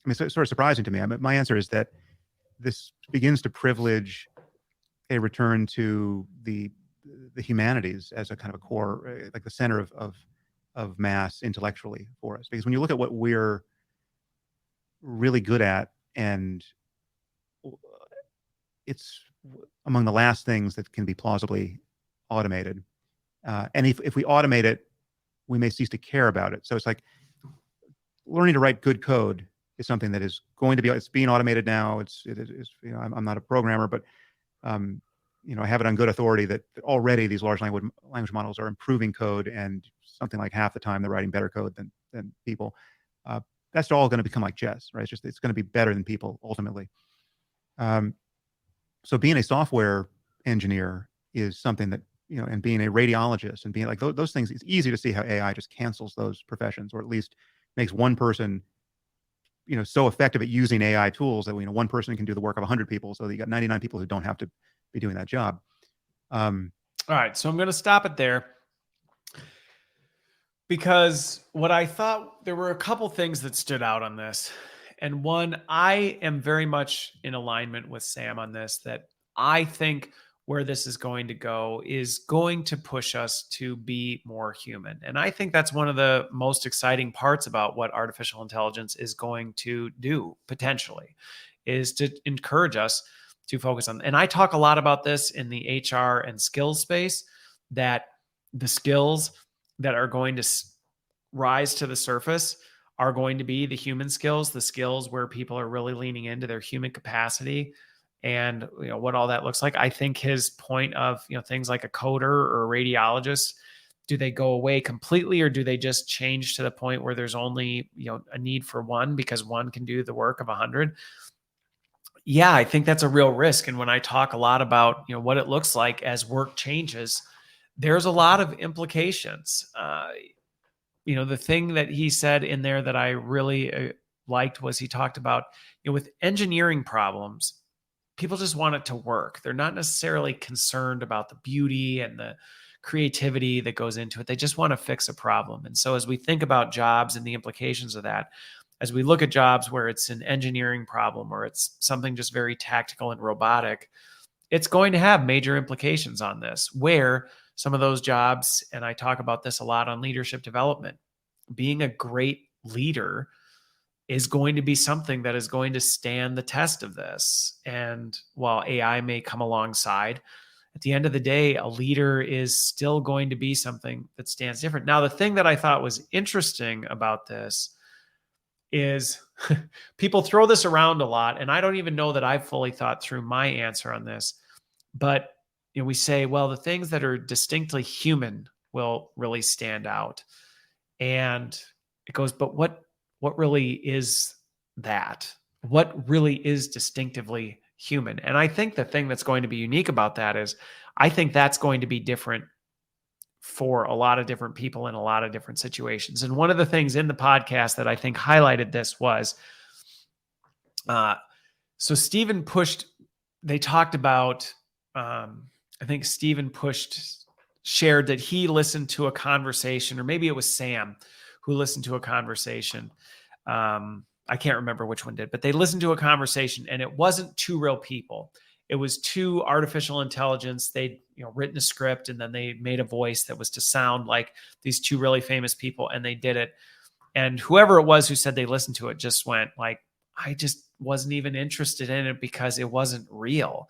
It's sort of surprising to me. My answer is that this begins to privilege a return to the humanities as a kind of a core, like the center of mass intellectually for us. Because when you look at what we're really good at, and it's among the last things that can be plausibly automated. And if we automate it, we may cease to care about it. So it's like learning to write good code is something that is going to be, it's being automated now. It is, I'm not a programmer, but I have it on good authority that already these large language models are improving code, and something like half the time they're writing better code than people. That's all going to become like chess, right? It's going to be better than people ultimately. Um, so being a software engineer is something that, and being a radiologist and being like those things, it's easy to see how AI just cancels those professions, or at least makes one person, so effective at using AI tools that, one person can do the work of 100 people. So that you got 99 people who don't have to be doing that job. All right. So I'm going to stop it there, because what I thought, there were a couple things that stood out on this. And one, I am very much in alignment with Sam on this, that I think where this is going to go is going to push us to be more human. And I think that's one of the most exciting parts about what artificial intelligence is going to do potentially, is to encourage us to focus on. And I talk a lot about this in the HR and skills space, that the skills that are going to rise to the surface are going to be the human skills, the skills where people are really leaning into their human capacity and what all that looks like. I think his point of things like a coder or a radiologist, do they go away completely, or do they just change to the point where there's only a need for one because one can do the work of 100? Yeah, I think that's a real risk. And when I talk a lot about what it looks like as work changes, there's a lot of implications. The thing that he said in there that I really liked was, he talked about, with engineering problems, people just want it to work. They're not necessarily concerned about the beauty and the creativity that goes into it. They just want to fix a problem. And so as we think about jobs and the implications of that, as we look at jobs where it's an engineering problem or it's something just very tactical and robotic, it's going to have major implications on this, where some of those jobs, and I talk about this a lot on leadership development, being a great leader is going to be something that is going to stand the test of this. And while AI may come alongside, at the end of the day, a leader is still going to be something that stands different. Now, the thing that I thought was interesting about this is people throw this around a lot, and I don't even know that I've fully thought through my answer on this. But we say, well, the things that are distinctly human will really stand out. And it goes, but what really is that? What really is distinctively human? And I think the thing that's going to be unique about that is, I think that's going to be different for a lot of different people in a lot of different situations. And one of the things in the podcast that I think highlighted this was, so Stephen pushed, they talked about, I think Stephen shared that he listened to a conversation, or maybe it was Sam who listened to a conversation. I can't remember which one did, but they listened to a conversation, and it wasn't two real people. It was two artificial intelligence. They'd written a script, and then they made a voice that was to sound like these two really famous people, and they did it. And whoever it was who said they listened to it just went like, I just wasn't even interested in it because it wasn't real.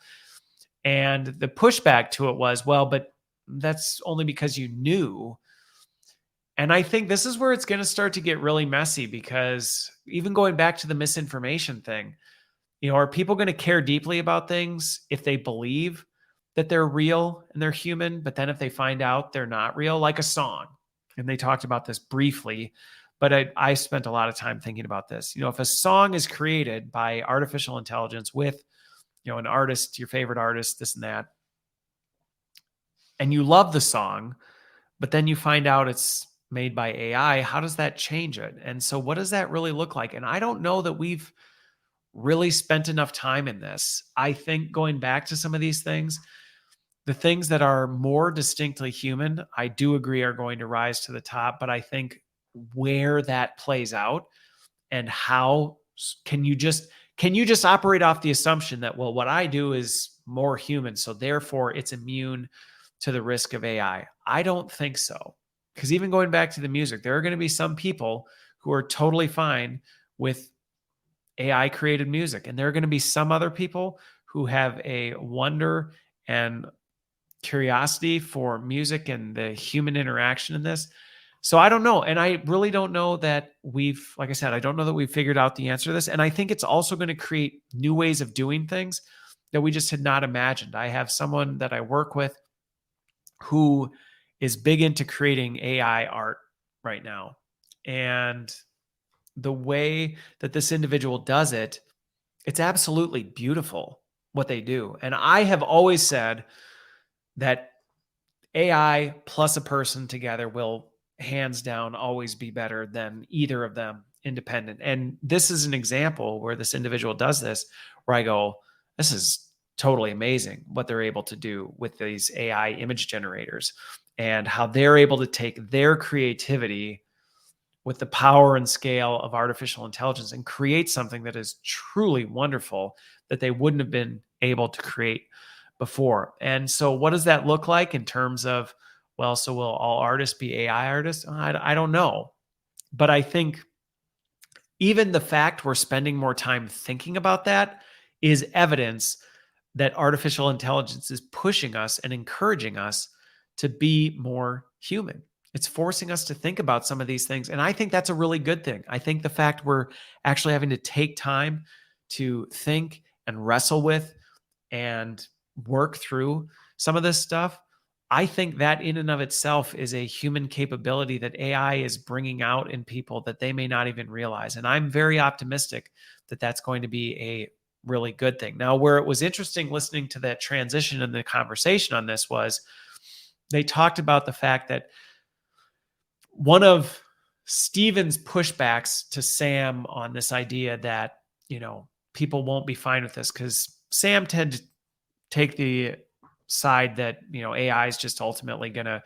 And the pushback to it was, well, but that's only because you knew. And I think this is where it's going to start to get really messy, because even going back to the misinformation thing, are people going to care deeply about things if they believe that they're real and they're human, but then if they find out they're not real, like a song? And they talked about this briefly, but I spent a lot of time thinking about this. If a song is created by artificial intelligence with, an artist, your favorite artist, this and that, and you love the song, but then you find out it's made by AI, how does that change it? And so what does that really look like? And I don't know that we've really spent enough time in this. I think going back to some of these things, the things that are more distinctly human, I do agree are going to rise to the top. But I think where that plays out, and how can you just operate off the assumption that, well, what I do is more human, so therefore it's immune to the risk of AI? I don't think so. Because even going back to the music, there are going to be some people who are totally fine with AI created music. And there are going to be some other people who have a wonder and curiosity for music and the human interaction in this. So I don't know. And I really don't know that like I said, I don't know that we've figured out the answer to this. And I think it's also going to create new ways of doing things that we just had not imagined. I have someone that I work with who is big into creating AI art right now. And the way that this individual does it It's absolutely beautiful what they do. And I have always said that AI plus a person together will hands down always be better than either of them independent. And this is an example where this individual does this, where I go, this is totally amazing what they're able to do with these AI image generators and how they're able to take their creativity with the power and scale of artificial intelligence and create something that is truly wonderful that they wouldn't have been able to create before. And so, what does that look like in terms of, well, so will all artists be AI artists? I don't know. But I think even the fact we're spending more time thinking about that is evidence that artificial intelligence is pushing us and encouraging us to be more human. It's forcing us to think about some of these things. And I think that's a really good thing. I think the fact we're actually having to take time to think and wrestle with and work through some of this stuff, I think that in and of itself is a human capability that AI is bringing out in people that they may not even realize. And I'm very optimistic that that's going to be a really good thing. Now, where it was interesting listening to that transition and the conversation on this was they talked about the fact that one of Steven's pushbacks to Sam on this idea that, people won't be fine with this because Sam tended to take the side that, AI is just ultimately going to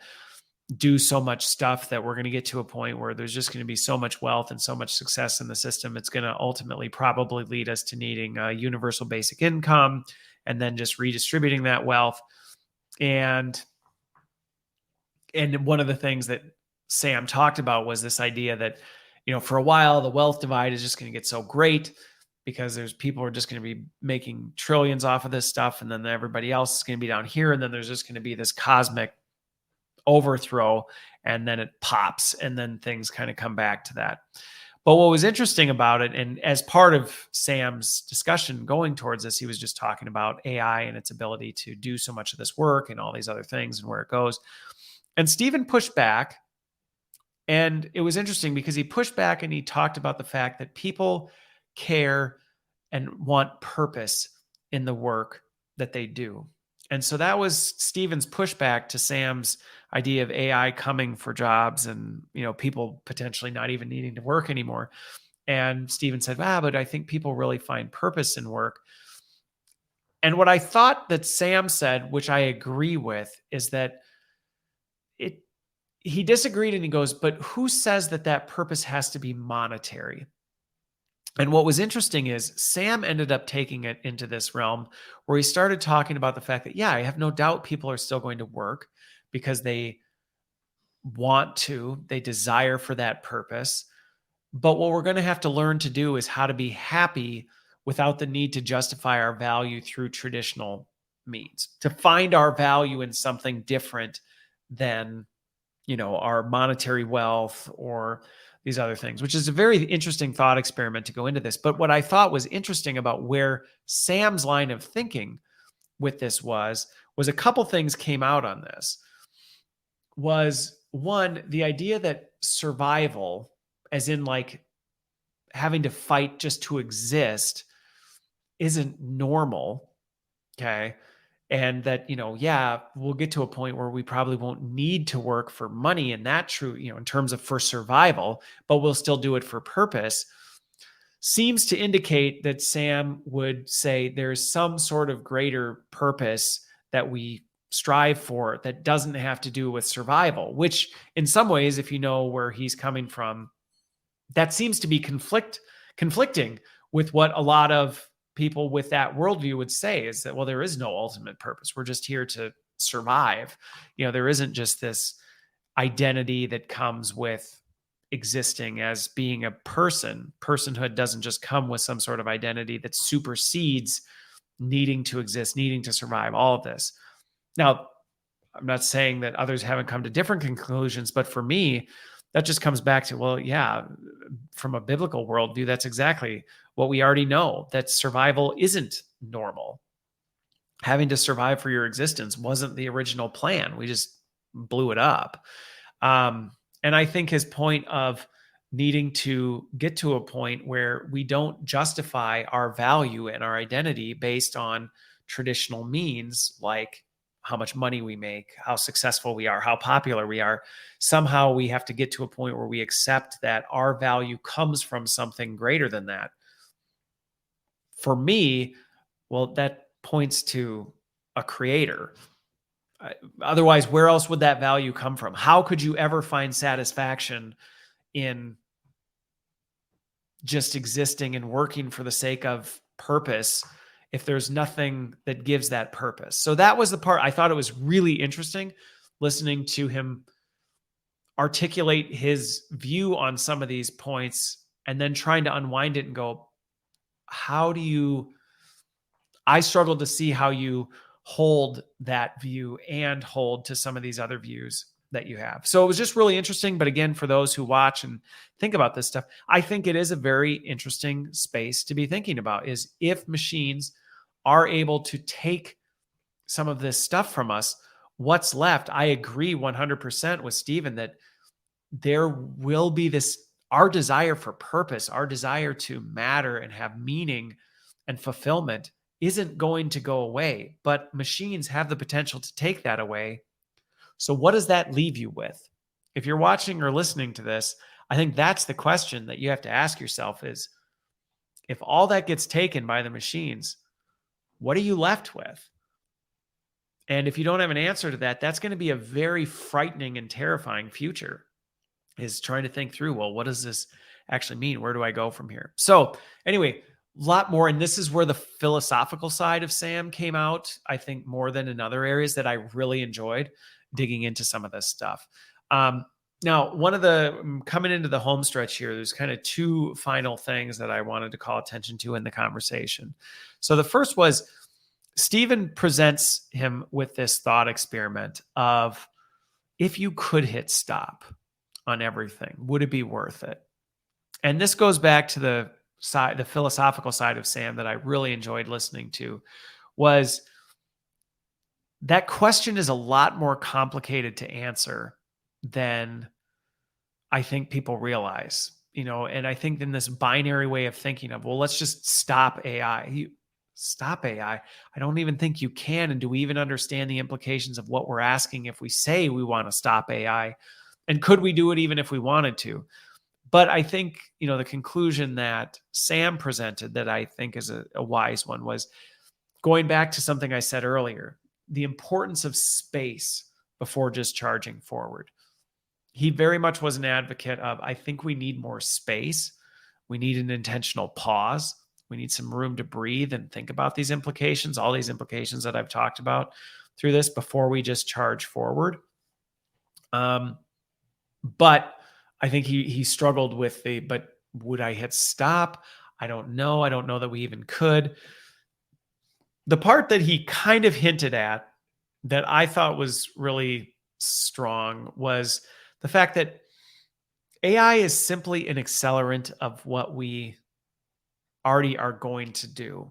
do so much stuff that we're going to get to a point where there's just going to be so much wealth and so much success in the system. It's going to ultimately probably lead us to needing a universal basic income and then just redistributing that wealth. And one of the things that Sam talked about was this idea that, for a while, the wealth divide is just going to get so great because there's people who are just going to be making trillions off of this stuff. And then everybody else is going to be down here. And then there's just going to be this cosmic overthrow, and then it pops, and then things kind of come back to that. But what was interesting about it, and as part of Sam's discussion going towards this, he was just talking about AI and its ability to do so much of this work and all these other things and where it goes. And Stephen pushed back, and it was interesting because he pushed back and he talked about the fact that people care and want purpose in the work that they do. And so that was Stephen's pushback to Sam's idea of AI coming for jobs and, people potentially not even needing to work anymore. And Stephen said, but I think people really find purpose in work. And what I thought that Sam said, which I agree with, is that he disagreed and he goes, but who says that purpose has to be monetary? And what was interesting is Sam ended up taking it into this realm where he started talking about the fact that, I have no doubt people are still going to work because they want to, they desire for that purpose. But what we're going to have to learn to do is how to be happy without the need to justify our value through traditional means, to find our value in something different than, our monetary wealth or these other things, which is a very interesting thought experiment to go into this. But what I thought was interesting about where Sam's line of thinking with this was a couple things came out on this. Was one, the idea that survival, as in like having to fight just to exist, isn't normal. Okay. And that, we'll get to a point where we probably won't need to work for money in that true, in terms of for survival, but we'll still do it for purpose, seems to indicate that Sam would say there's some sort of greater purpose that we strive for that doesn't have to do with survival, which in some ways, if you know where he's coming from, that seems to be conflicting with what a lot of people with that worldview would say, is that, well, there is no ultimate purpose. We're just here to survive. There isn't just this identity that comes with existing as being a person. Personhood doesn't just come with some sort of identity that supersedes needing to exist, needing to survive, all of this. Now, I'm not saying that others haven't come to different conclusions, but for me, that just comes back to, well, from a biblical worldview, that's exactly what we already know, that survival isn't normal. Having to survive for your existence wasn't the original plan. We just blew it up. And I think his point of needing to get to a point where we don't justify our value and our identity based on traditional means like how much money we make, how successful we are, how popular we are. Somehow we have to get to a point where we accept that our value comes from something greater than that. For me, well, that points to a creator. Otherwise, where else would that value come from? How could you ever find satisfaction in just existing and working for the sake of purpose if there's nothing that gives that purpose? So that was the part I thought it was really interesting listening to him articulate his view on some of these points and then trying to unwind it and go, how do you, I struggled to see how you hold that view and hold to some of these other views that you have. So it was just really interesting. But again, for those who watch and think about this stuff, I think it is a very interesting space to be thinking about, is if machines are able to take some of this stuff from us, what's left? I agree 100% with Stephen that there will be this, our desire for purpose, our desire to matter and have meaning and fulfillment isn't going to go away, but machines have the potential to take that away. So what does that leave you with? If you're watching or listening to this, I think that's the question that you have to ask yourself is, if all that gets taken by the machines, what are you left with? And if you don't have an answer to that, that's going to be a very frightening and terrifying future, is trying to think through, well, what does this actually mean? Where do I go from here? So anyway, a lot more. And this is where the philosophical side of Sam came out, I think, more than in other areas that I really enjoyed digging into some of this stuff. Now, one of the, coming into the home stretch here, there's kind of two final things that I wanted to call attention to in the conversation. So the first was Stephen presents him with this thought experiment of, if you could hit stop on everything, would it be worth it? And this goes back to the side, the philosophical side of Sam that I really enjoyed listening to, was that question is a lot more complicated to answer than I think people realize, and I think in this binary way of thinking of, well, let's just stop AI. Stop AI. I don't even think you can. And do we even understand the implications of what we're asking if we say we want to stop AI? And could we do it even if we wanted to? But I think, the conclusion that Sam presented that I think is a wise one was going back to something I said earlier, the importance of space before just charging forward. He very much was an advocate of, I think we need more space. We need an intentional pause. We need some room to breathe and think about these implications, all these implications that I've talked about through this before we just charge forward. But I think he struggled with but would I hit stop? I don't know. I don't know that we even could. The part that he kind of hinted at that I thought was really strong was the fact that AI is simply an accelerant of what we already are going to do.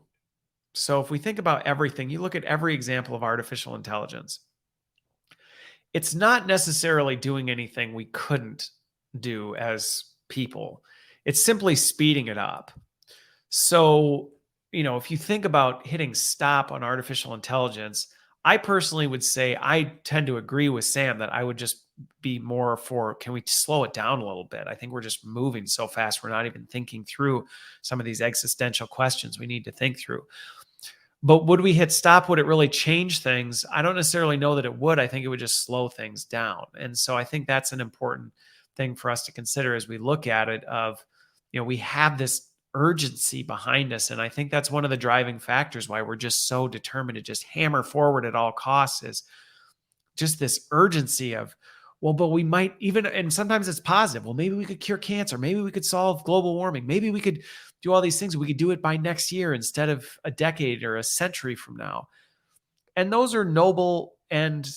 So if we think about everything, you look at every example of artificial intelligence, it's not necessarily doing anything we couldn't do as people. It's simply speeding it up. So, if you think about hitting stop on artificial intelligence, I personally would say I tend to agree with Sam that I would just be more for, can we slow it down a little bit? I think we're just moving so fast. We're not even thinking through some of these existential questions we need to think through. But would we hit stop? Would it really change things? I don't necessarily know that it would. I think it would just slow things down. And so I think that's an important thing for us to consider as we look at it of, we have this urgency behind us. And I think that's one of the driving factors why we're just so determined to just hammer forward at all costs, is just this urgency of, well, but we might even, and sometimes it's positive. Well, maybe we could cure cancer. Maybe we could solve global warming. Maybe we could do all these things. We could do it by next year instead of a decade or a century from now. And those are noble and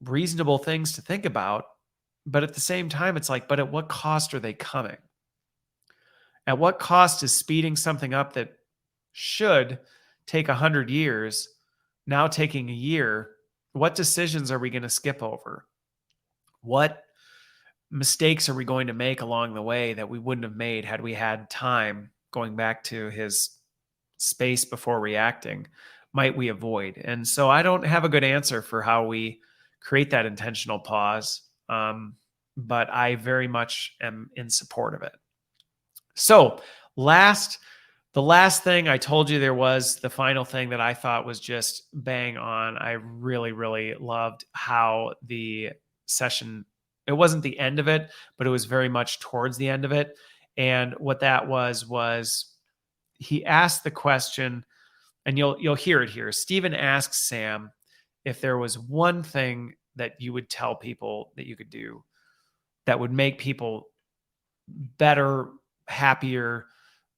reasonable things to think about. But at the same time, it's like, but at what cost are they coming? At what cost is speeding something up that should take 100 years now taking a year? What decisions are we going to skip over? What mistakes are we going to make along the way that we wouldn't have made had we had time, going back to his space before reacting, might we avoid? And so I don't have a good answer for how we create that intentional pause, but I very much am in support of it. So the last thing I told you, there was the final thing that I thought was just bang on. I really, really loved how the session, it wasn't the end of it, but it was very much towards the end of it. And what that was he asked the question, and you'll hear it here. Stephen asks Sam if there was one thing that you would tell people that you could do that would make people better, happier,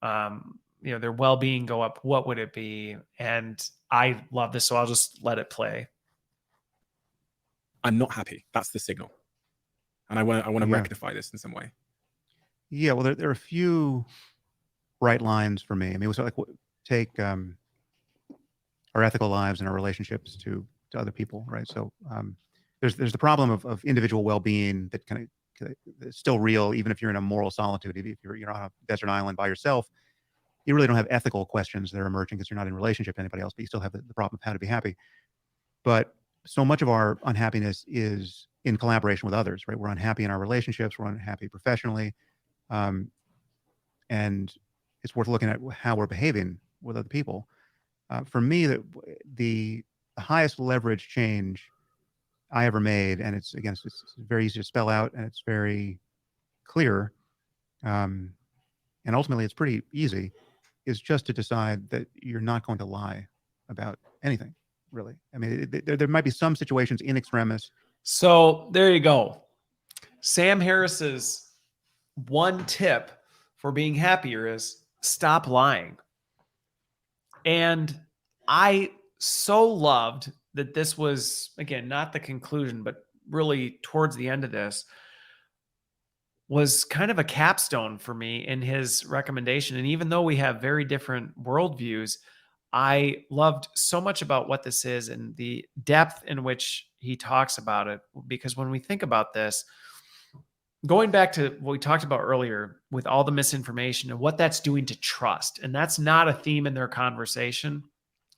their well-being go up, what would it be? And I love this, so I'll just let it play. I'm not happy. That's the signal. And I want to rectify this in some way. Yeah, well, there are a few bright lines for me. I mean, so like take our ethical lives and our relationships to other people, right? So there's the problem of individual well-being that kind of is still real, even if you're in a moral solitude. If you're on a desert island by yourself, you really don't have ethical questions that are emerging because you're not in relationship to anybody else, but you still have the problem of how to be happy. But so much of our unhappiness is in collaboration with others, right? We're unhappy in our relationships, we're unhappy professionally, and it's worth looking at how we're behaving with other people. For me, the highest leverage change I ever made, and it's very easy to spell out, and it's very clear, and ultimately it's pretty easy, is just to decide that you're not going to lie about anything, really. I mean, there might be some situations in extremis. So there you go. Sam Harris's one tip for being happier is stop lying. And I so loved that this was, again, not the conclusion, but really towards the end of this, was kind of a capstone for me in his recommendation. And even though we have very different worldviews, I loved so much about what this is and the depth in which he talks about it. Because when we think about this, going back to what we talked about earlier with all the misinformation and what that's doing to trust, and that's not a theme in their conversation,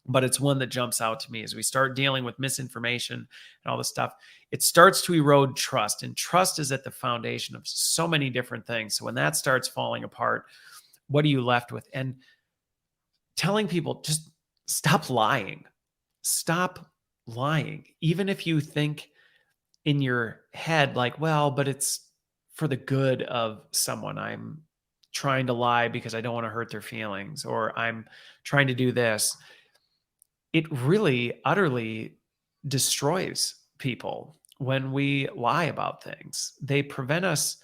but it's one that jumps out to me as we start dealing with misinformation and all this stuff. It starts to erode trust, and trust is at the foundation of so many different things. So when that starts falling apart, what are you left with? And telling people, just stop lying. Stop lying. Even if you think in your head, like, well, but it's for the good of someone. I'm trying to lie because I don't want to hurt their feelings, or I'm trying to do this. It really utterly destroys people when we lie about things. They prevent us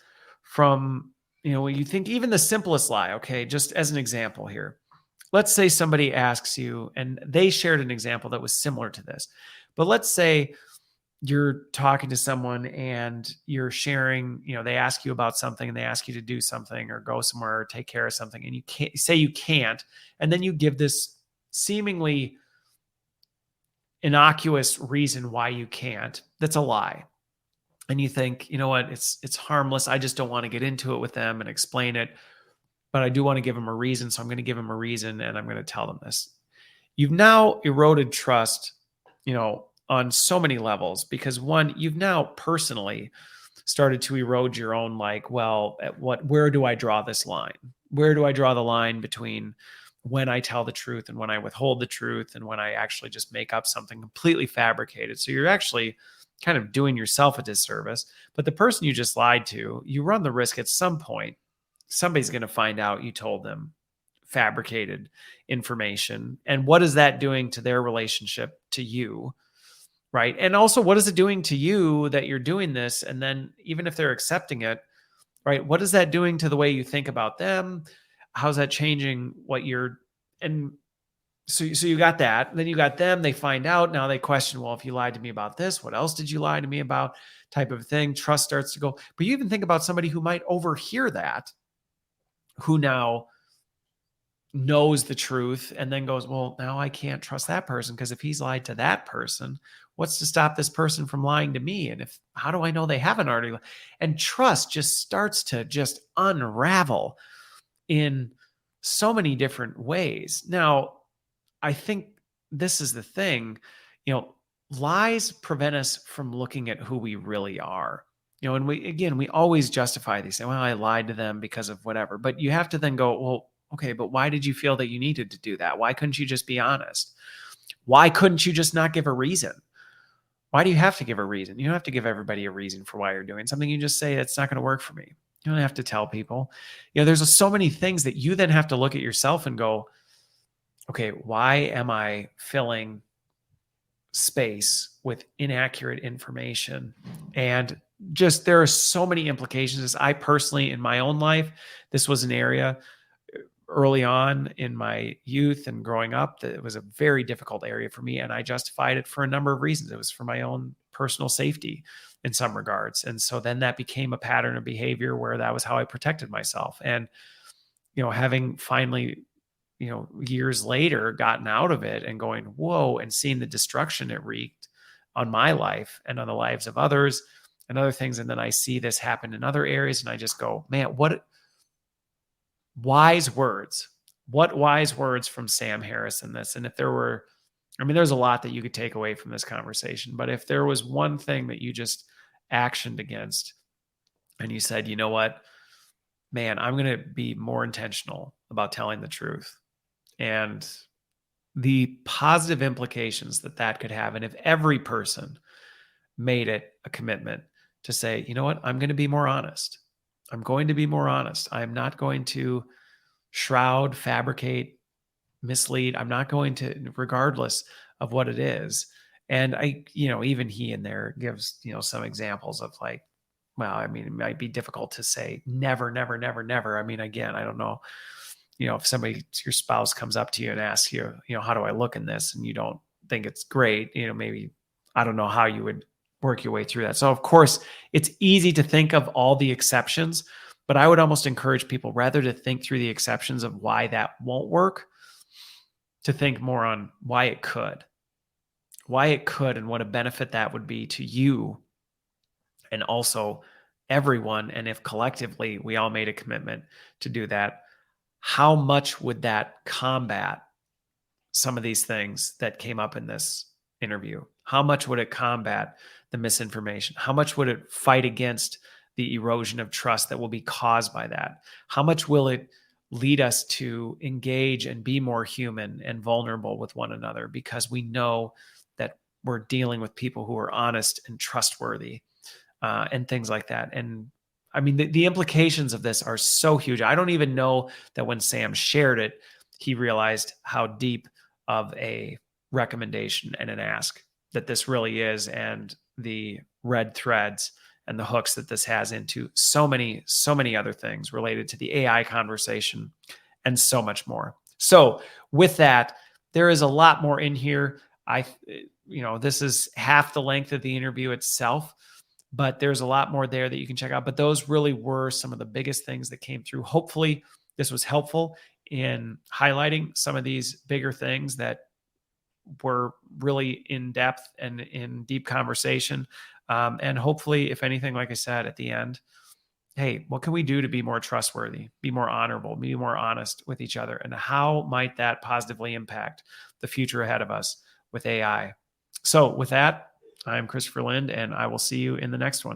from, when you think even the simplest lie, okay, just as an example here, let's say somebody asks you, and they shared an example that was similar to this, but let's say you're talking to someone and you're sharing, they ask you about something and they ask you to do something or go somewhere or take care of something, and you can't say you can't, and then you give this seemingly innocuous reason why you can't. That's a lie. And you think, you know what, it's harmless. I just don't want to get into it with them and explain it, but I do want to give them a reason. So I'm going to give them a reason and I'm going to tell them this. You've now eroded trust, on so many levels, because one, you've now personally started to erode your own, like, well, where do I draw this line? Where do I draw the line between when I tell the truth and when I withhold the truth and when I actually just make up something completely fabricated? So you're actually kind of doing yourself a disservice. But the person you just lied to, you run the risk at some point, somebody's going to find out you told them fabricated information. And what is that doing to their relationship to you? Right. And also, what is it doing to you that you're doing this? And then even if they're accepting it, right, what is that doing to the way you think about them? How's that changing what you're, and so you got that, then you got them, they find out, now they question, well, if you lied to me about this, what else did you lie to me about, type of thing. Trust starts to go. But you even think about somebody who might overhear that, who now knows the truth and then goes, well, now I can't trust that person because if he's lied to that person, What's to stop this person from lying to me? And how do I know they haven't already? And trust just starts to just unravel in so many different ways. Now, I think this is the thing, lies prevent us from looking at who we really are. And we always justify these. Well, I lied to them because of whatever. But you have to then go, well, okay, but why did you feel that you needed to do that? Why couldn't you just be honest? Why couldn't you just not give a reason? Why do you have to give a reason? You don't have to give everybody a reason for why you're doing something. You just say, it's not going to work for me. You don't have to tell people. There's so many things that you then have to look at yourself and go, okay, why am I filling space with inaccurate information? And just there are so many implications. I personally, in my own life, this was an area early on in my youth and growing up that it was a very difficult area for me. And I justified it for a number of reasons. It was for my own personal safety in some regards. And so then that became a pattern of behavior where that was how I protected myself. And, having finally, years later gotten out of it and going, whoa, and seeing the destruction it wreaked on my life and on the lives of others and other things. And then I see this happen in other areas and I just go, man, what wise words from Sam Harris in this. And if there were, there's a lot that you could take away from this conversation, but if there was one thing that you just actioned against and you said, you know what, man, I'm going to be more intentional about telling the truth and the positive implications that could have. And if every person made it a commitment to say, you know what, I'm going to be more honest. I'm going to be more honest. I'm not going to shroud, fabricate, mislead. I'm not going to, regardless of what it is. And even he in there gives, some examples of like, well, it might be difficult to say never, never, never, never. Again, I don't know, if your spouse comes up to you and asks you, how do I look in this? And you don't think it's great, maybe, I don't know how you would work your way through that. So of course it's easy to think of all the exceptions, but I would almost encourage people rather to think through the exceptions of why that won't work, to think more on why it could and what a benefit that would be to you and also everyone. And if collectively we all made a commitment to do that, how much would that combat some of these things that came up in this interview? How much would it combat the misinformation? How much would it fight against the erosion of trust that will be caused by that? How much will it lead us to engage and be more human and vulnerable with one another because we know that we're dealing with people who are honest and trustworthy and things like that. And the implications of this are so huge. I don't even know that when Sam shared it, he realized how deep of a recommendation and an ask that this really is, and the red threads and the hooks that this has into so many other things related to the AI conversation and so much more. So with that, there is a lot more in here. This is half the length of the interview itself, but there's a lot more there that you can check out. But those really were some of the biggest things that came through. Hopefully this was helpful in highlighting some of these bigger things that were really in depth and in deep conversation. And hopefully, if anything, like I said at the end, hey, what can we do to be more trustworthy, be more honorable, be more honest with each other? And how might that positively impact the future ahead of us with AI? So with that, I'm Christopher Lind, and I will see you in the next one.